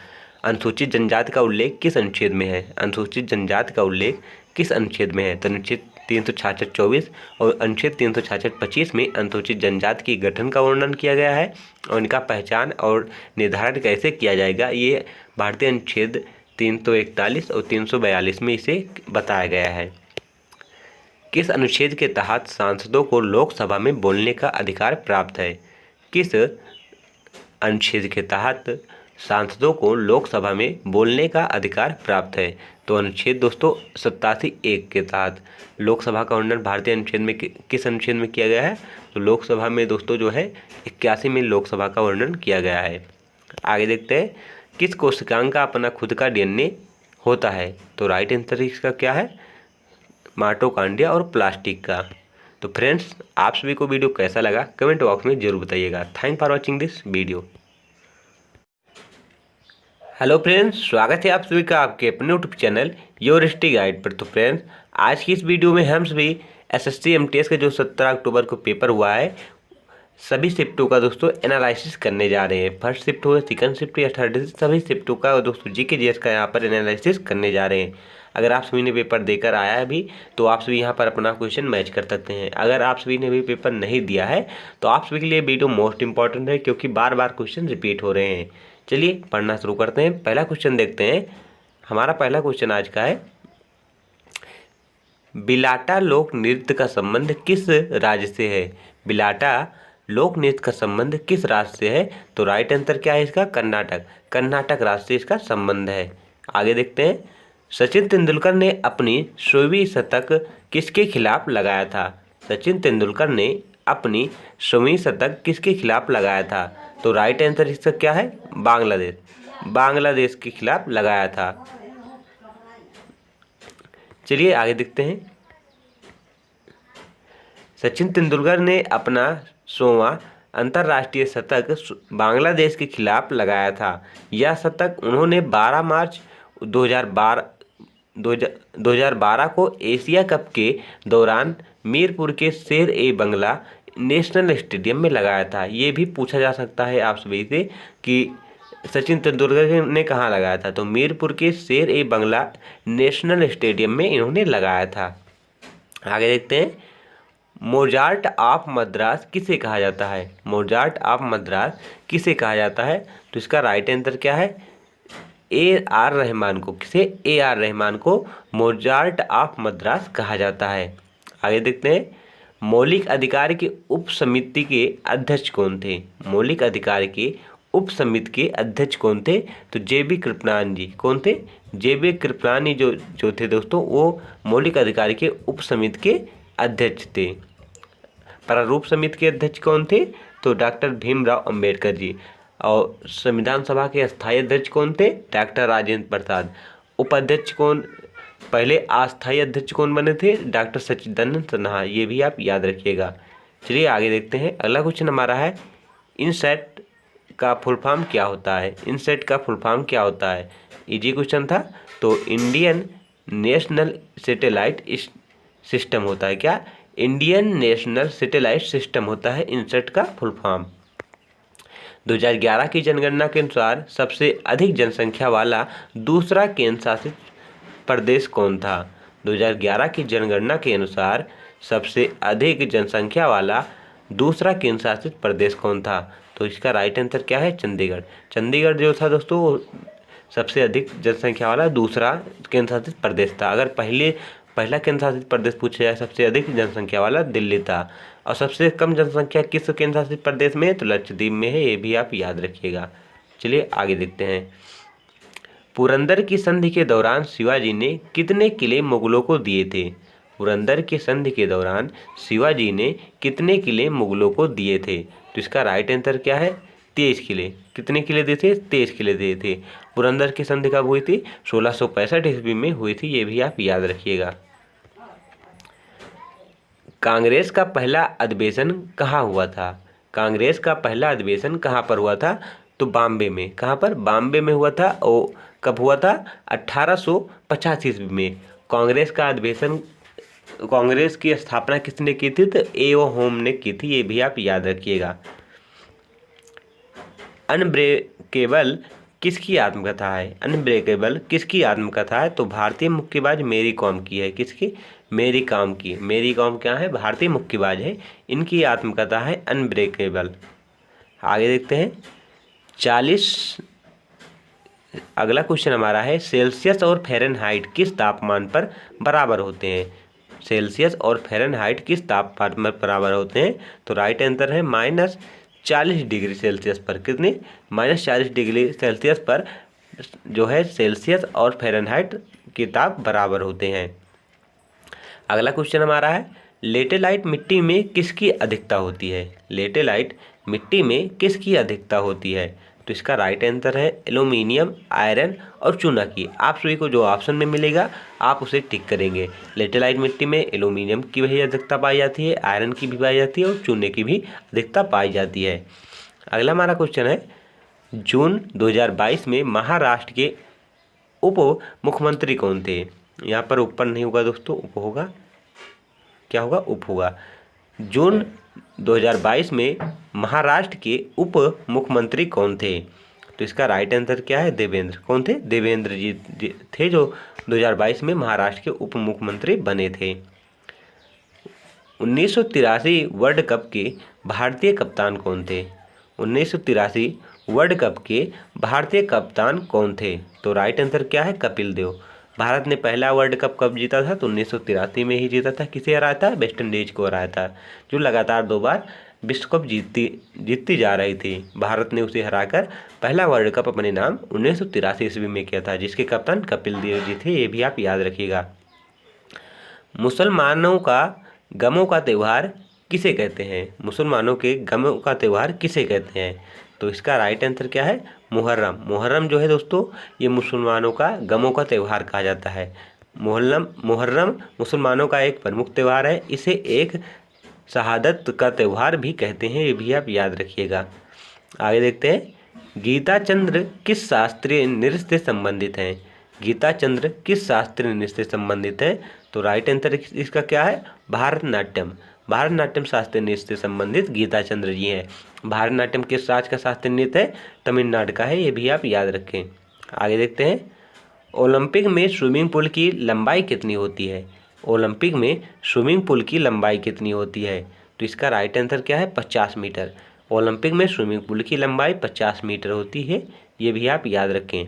अनुसूचित जनजाति का उल्लेख किस अनुच्छेद में है। अनुसूचित जनजाति का उल्लेख किस अनुच्छेद में है। तो अनुच्छेद 366-24 और अनुच्छेद 366-25 में अनुसूचित जनजाति के गठन का वर्णन किया गया है और इनका पहचान और निर्धारण कैसे किया जाएगा, ये भारतीय अनुच्छेद 341 और 342 में इसे बताया गया है। किस अनुच्छेद के तहत सांसदों को लोकसभा में बोलने का अधिकार प्राप्त है। किस अनुच्छेद के तहत सांसदों को लोकसभा में बोलने का अधिकार प्राप्त है। तो अनुच्छेद दोस्तों 87(1) के तहत लोकसभा का वर्णन भारतीय अनुच्छेद में किस अनुच्छेद में किया गया है। तो लोकसभा में दोस्तों जो है 81 में लोकसभा का वर्णन किया गया है। आगे देखते हैं। किस कोशिकांग का अपना खुद का डीएनए होता है। तो राइट आंसर इसका क्या है, माइटोकॉन्ड्रिया और प्लास्टिक का। तो फ्रेंड्स आप सभी को वीडियो कैसा लगा कमेंट बॉक्स में जरूर बताइएगा। Thank for watching this video. Hello friends, स्वागत है आप सभी का आपके अपने YouTube channel your history guide पर। तो फ्रेंड्स आज की इस वीडियो में हम सभी एसएससी एमटीएस का जो 17 अक्टूबर को पेपर हुआ है सभी शिफ्टों का दोस्तों एनालिसिस करने जा रहे हैं। फर्स्ट शिफ्ट हो, सेकंड शिफ्ट या थर्ड शिफ्ट, सभी शिफ्टों का दोस्तों जीके जीएस का यहाँ पर एनालिसिस करने जा रहे हैं। अगर आप सभी ने पेपर देकर आया है अभी तो आप सभी यहाँ पर अपना क्वेश्चन मैच कर सकते हैं। अगर आप सभी ने भी पेपर नहीं दिया है तो आप सभी के लिए वीडियो मोस्ट इंपॉर्टेंट है, क्योंकि बार बार क्वेश्चन रिपीट हो रहे हैं। चलिए पढ़ना शुरू करते हैं। पहला क्वेश्चन देखते हैं। हमारा पहला क्वेश्चन आज का है, बिलाटा लोक नृत्य का संबंध किस राज्य से है। बिलाटा लोक नृत्य का संबंध किस राज्य से है। तो राइट आंसर क्या है इसका, कर्नाटक। कर्नाटक राज्य से इसका संबंध है। आगे देखते हैं। सचिन तेंदुलकर ने अपनी 100वीं शतक किसके खिलाफ लगाया था। सचिन तेंदुलकर ने अपनी 100वीं शतक किसके खिलाफ लगाया था। तो राइट आंसर इसका क्या है, बांग्लादेश। बांग्लादेश के खिलाफ लगाया था। चलिए आगे देखते हैं। सचिन तेंदुलकर ने अपना 100वां अंतर्राष्ट्रीय शतक बांग्लादेश के खिलाफ लगाया था। यह शतक उन्होंने 12 मार्च 2012 को एशिया कप के दौरान मीरपुर के शेर ए बंगला नेशनल स्टेडियम में लगाया था। ये भी पूछा जा सकता है आप सभी से कि सचिन तेंदुलकर ने कहाँ लगाया था। तो मीरपुर के शेर ए बंगला नेशनल स्टेडियम में इन्होंने लगाया था। आगे देखते हैं। मोजार्ट ऑफ मद्रास किसे कहा जाता है। मोजार्ट ऑफ मद्रास किसे कहा जाता है। तो इसका राइट आंसर क्या है, AR रहमान को। किसे, AR रहमान को मोजार्ट ऑफ मद्रास कहा जाता है। आगे देखते हैं। मौलिक अधिकार की उप समिति के अध्यक्ष कौन थे। मौलिक अधिकार के उप समिति के अध्यक्ष कौन थे। तो JB कृपलानी जी। कौन थे, JB कृपलानी जो थे दोस्तों वो मौलिक अधिकार के उप समिति के अध्यक्ष थे। प्रारूप समिति के अध्यक्ष कौन थे। तो डॉक्टर भीमराव अंबेडकर जी। और संविधान सभा के स्थायी अध्यक्ष कौन थे, डॉक्टर राजेंद्र प्रसाद। उपाध्यक्ष कौन, पहले अस्थायी अध्यक्ष कौन बने थे? डॉक्टर सच्चिदानंद सिन्हा, ये भी आप याद रखिएगा। चलिए आगे देखते हैं। अगला क्वेश्चन हमारा है, इनसैट का फुल फॉर्म क्या होता है? इनसैट का फुल फॉर्म क्या होता है? इजी क्वेश्चन था। तो इंडियन नेशनल सैटेलाइट सिस्टम होता है। क्या? इंडियन नेशनल सैटेलाइट सिस्टम होता है इनसैट का फुल फॉर्म। 2011 की जनगणना के अनुसार सबसे अधिक जनसंख्या वाला दूसरा केंद्र शासित प्रदेश कौन था? 2011 की जनगणना के अनुसार सबसे अधिक जनसंख्या वाला दूसरा केंद्र शासित प्रदेश कौन था? तो इसका राइट आंसर क्या है? चंडीगढ़। चंडीगढ़ जो था दोस्तों वो सबसे अधिक जनसंख्या वाला दूसरा केंद्र शासित प्रदेश था। अगर पहला केंद्र शासित प्रदेश पूछा जाए सबसे अधिक जनसंख्या वाला, दिल्ली था। और सबसे कम जनसंख्या किस केंद्र शासित प्रदेश में है? तो लक्षद्वीप में है, ये भी आप याद रखिएगा। चलिए आगे देखते हैं। पुरंदर की संधि के दौरान शिवाजी ने कितने किले मुगलों को दिए थे? पुरंदर की संधि के दौरान शिवाजी ने कितने किले मुगलों को दिए थे? तो इसका राइट आंसर क्या है? 23 किले। कितने किले दिए थे? 23 किले दिए थे। पुरंदर की संधि कब हुई थी? 1665 ईस्वी में हुई थी, ये भी आप याद रखिएगा। कांग्रेस का पहला अधिवेशन कहाँ हुआ था? कांग्रेस का पहला अधिवेशन कहाँ पर हुआ था? तो बॉम्बे में। कहाँ पर? बॉम्बे में हुआ था। और कब हुआ था? 1885 ईस्वी में। कांग्रेस का अधिवेशन, कांग्रेस की स्थापना किसने की थी? तो ए.ओ. होम ने की थी, ये भी आप याद रखिएगा। अनब्रेकेबल किसकी आत्मकथा है? अनब्रेकेबल किसकी आत्मकथा है? तो भारतीय मुक्केबाज मेरी कॉम की है। किसकी? मेरी कॉम की। मेरी कॉम क्या है? भारतीय मुक्केबाज है। इनकी आत्मकथा है अनब्रेकेबल। आगे देखते हैं। 40 अगला क्वेश्चन हमारा है, सेल्सियस और फ़ारेनहाइट किस तापमान पर बराबर होते हैं? सेल्सियस और फ़ारेनहाइट किस तापमान पर बराबर होते हैं? तो राइट आंसर है -40 डिग्री सेल्सियस पर। कितने? -40 डिग्री सेल्सियस पर जो है सेल्सियस और फ़ारेनहाइट के ताप बराबर होते हैं। अगला क्वेश्चन हमारा है, लेटेलाइट मिट्टी में किसकी अधिकता होती है? लेटेलाइट मिट्टी में किसकी अधिकता होती है? तो इसका राइट आंसर है एल्यूमिनियम, आयरन और चूना की। आप सभी को जो ऑप्शन में मिलेगा आप उसे टिक करेंगे। लेटेलाइट मिट्टी में एल्यूमिनियम की भी अधिकता पाई जाती है, आयरन की भी पाई जाती है और चूने की भी अधिकता पाई जाती है। अगला हमारा क्वेश्चन है, जून 2022 में महाराष्ट्र के उप मुख्यमंत्री कौन थे? यहाँ पर ऊपर नहीं होगा दोस्तों, उप होगा। क्या होगा? उप होगा। जून 2022 में महाराष्ट्र के उप मुख्यमंत्री कौन थे? तो इसका राइट आंसर क्या है? देवेंद्र। कौन थे? देवेंद्र जी थे जो 2022 में महाराष्ट्र के उप मुख्यमंत्री बने थे। 1983 वर्ल्ड कप के भारतीय कप्तान कौन थे? 1983 वर्ल्ड कप के भारतीय कप्तान कौन थे? तो राइट आंसर क्या है? कपिल देव। भारत ने पहला वर्ल्ड कप कब जीता था? तो 1983 में ही जीता था। किसे हराया था? वेस्ट इंडीज को हराया था, जो लगातार 2 बार विश्व कप जीतती जा रही थी। भारत ने उसे हराकर पहला वर्ल्ड कप अपने नाम 1983 ईस्वी में किया था, जिसके कप्तान कपिल देव जी थे, ये भी आप याद रखिएगा। मुसलमानों का गमों का त्यौहार किसे कहते हैं? मुसलमानों के गमों का त्यौहार किसे कहते हैं? तो इसका राइट आंसर क्या है? मुहर्रम। मुहर्रम जो है दोस्तों ये मुसलमानों का गमों का त्यौहार कहा जाता है। मुहर्रम मुसलमानों का एक प्रमुख त्यौहार है। इसे एक शहादत का त्यौहार भी कहते हैं, ये भी आप याद रखिएगा। आगे देखते हैं, गीता चंद्र किस शास्त्रीय नृत्य से संबंधित हैं? गीता चंद्र किस शास्त्रीय नृत्य से संबंधित है? तो राइट आंसर इसका क्या है? भारतनाट्यम। भारतनाट्यम शास्त्रीय नृत्य से संबंधित गीता चंद्र जी हैं। भारतनाट्यम किस राज्य का शास्त्रीय नृत्य है? तमिलनाडु का है, ये भी आप याद रखें। आगे देखते हैं, ओलंपिक में स्विमिंग पूल की लंबाई कितनी होती है? ओलंपिक में स्विमिंग पूल की लंबाई कितनी होती है? तो इसका राइट आंसर क्या है? 50 मीटर। ओलंपिक में स्विमिंग पूल की लंबाई 50 मीटर होती है, ये भी आप याद रखें।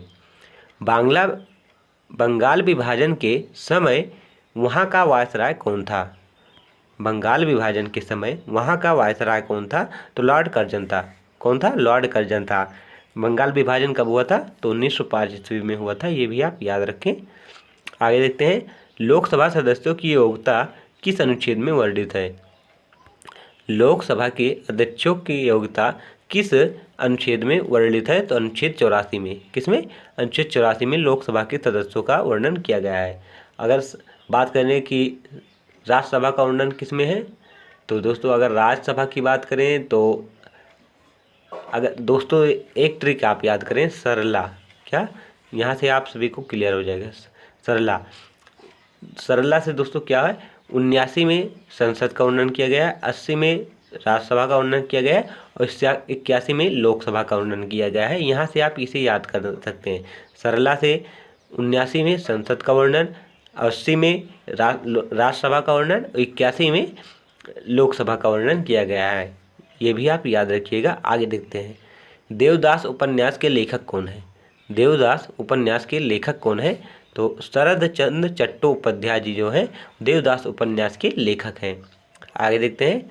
बंगाल विभाजन के समय वहाँ का वायसराय कौन था? बंगाल विभाजन के समय वहाँ का वायसराय कौन था? तो लॉर्ड कर्जन था। कौन था? लॉर्ड कर्जन था। बंगाल विभाजन कब हुआ था? तो 1905 ईस्वी में हुआ था, ये भी आप याद रखें। आगे देखते हैं, लोकसभा सदस्यों की योग्यता किस अनुच्छेद में वर्णित है? लोकसभा के अध्यक्षों की योग्यता किस अनुच्छेद में वर्णित है? तो अनुच्छेद 84 में। किसमें? अनुच्छेद 84 में लोकसभा के सदस्यों का वर्णन किया गया है। अगर बात करें कि राज्यसभा का वर्णन किस में है, तो दोस्तों अगर राज्यसभा की बात करें तो अगर दोस्तों एक ट्रिक आप याद करें, सरला। क्या? यहाँ से आप सभी को क्लियर हो जाएगा। सरला, सरला से दोस्तों क्या है, 79 में संसद का वर्णन किया गया है, 80 में राज्यसभा का वर्णन किया गया है और 81 में लोकसभा का वर्णन किया गया है। यहाँ से आप इसे याद कर सकते हैं। सरला से 79 में संसद का वर्णन, 80 में राज्यसभा का वर्णन और 81 में लोकसभा का वर्णन किया गया है। ये भी आप याद रखिएगा। आगे देखते हैं, देवदास उपन्यास के लेखक कौन है? देवदास उपन्यास के लेखक कौन है? तो शरद चंद्र चट्टोपाध्याय जी जो हैं देवदास उपन्यास के लेखक हैं। आगे देखते हैं,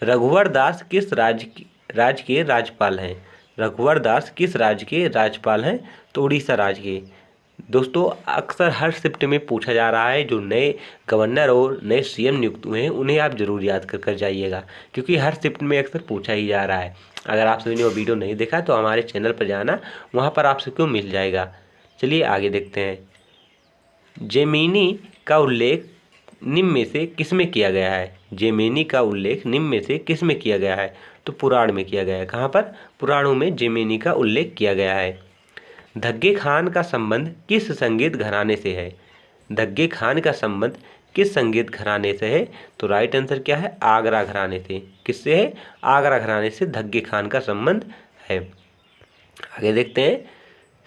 रघुवर दास किस राज्य के राज्यपाल हैं? रघुवर दास किस राज्य के राज्यपाल हैं? तो उड़ीसा राज्य के। दोस्तों अक्सर हर शिफ्ट में पूछा जा रहा है, जो नए गवर्नर और नए सीएम नियुक्त हुए हैं उन्हें आप जरूर याद कर जाइएगा, क्योंकि हर शिफ्ट में अक्सर पूछा ही जा रहा है। अगर आप सभी ने वो वीडियो नहीं देखा तो हमारे चैनल पर जाना, वहाँ पर आप सबको मिल जाएगा। चलिए आगे देखते हैं, जेमिनी का उल्लेख निम्न में से किस में किया गया है? जेमिनी का उल्लेख निम्न में से किस में किया गया है? तो पुराण में किया गया है। कहाँ पर? पुराणों में जेमिनी का उल्लेख किया गया है। धग्गे खान का संबंध किस संगीत घराने से है? धग्गे खान का संबंध किस संगीत घराने से है? तो राइट आंसर क्या है? आगरा घराने से। किससे है? आगरा घराने से धग्गे खान का संबंध है। आगे देखते हैं,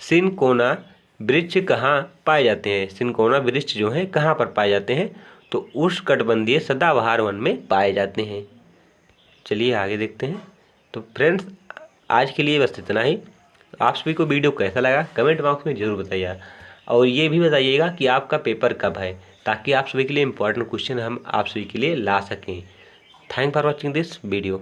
सिनकोना वृक्ष कहाँ पाए जाते हैं? सिनकोना वृक्ष जो है कहाँ पर पाए जाते हैं? तो उष्णकटिबंधीय सदाबहार वन में पाए जाते हैं। चलिए आगे देखते हैं। तो फ्रेंड्स आज के लिए बस इतना ही। आप सभी को वीडियो कैसा लगा कमेंट बॉक्स में ज़रूर बताइएगा, और ये भी बताइएगा कि आपका पेपर कब है, ताकि आप सभी के लिए इम्पोर्टेंट क्वेश्चन हम आप सभी के लिए ला सकें। Thank for watching this video.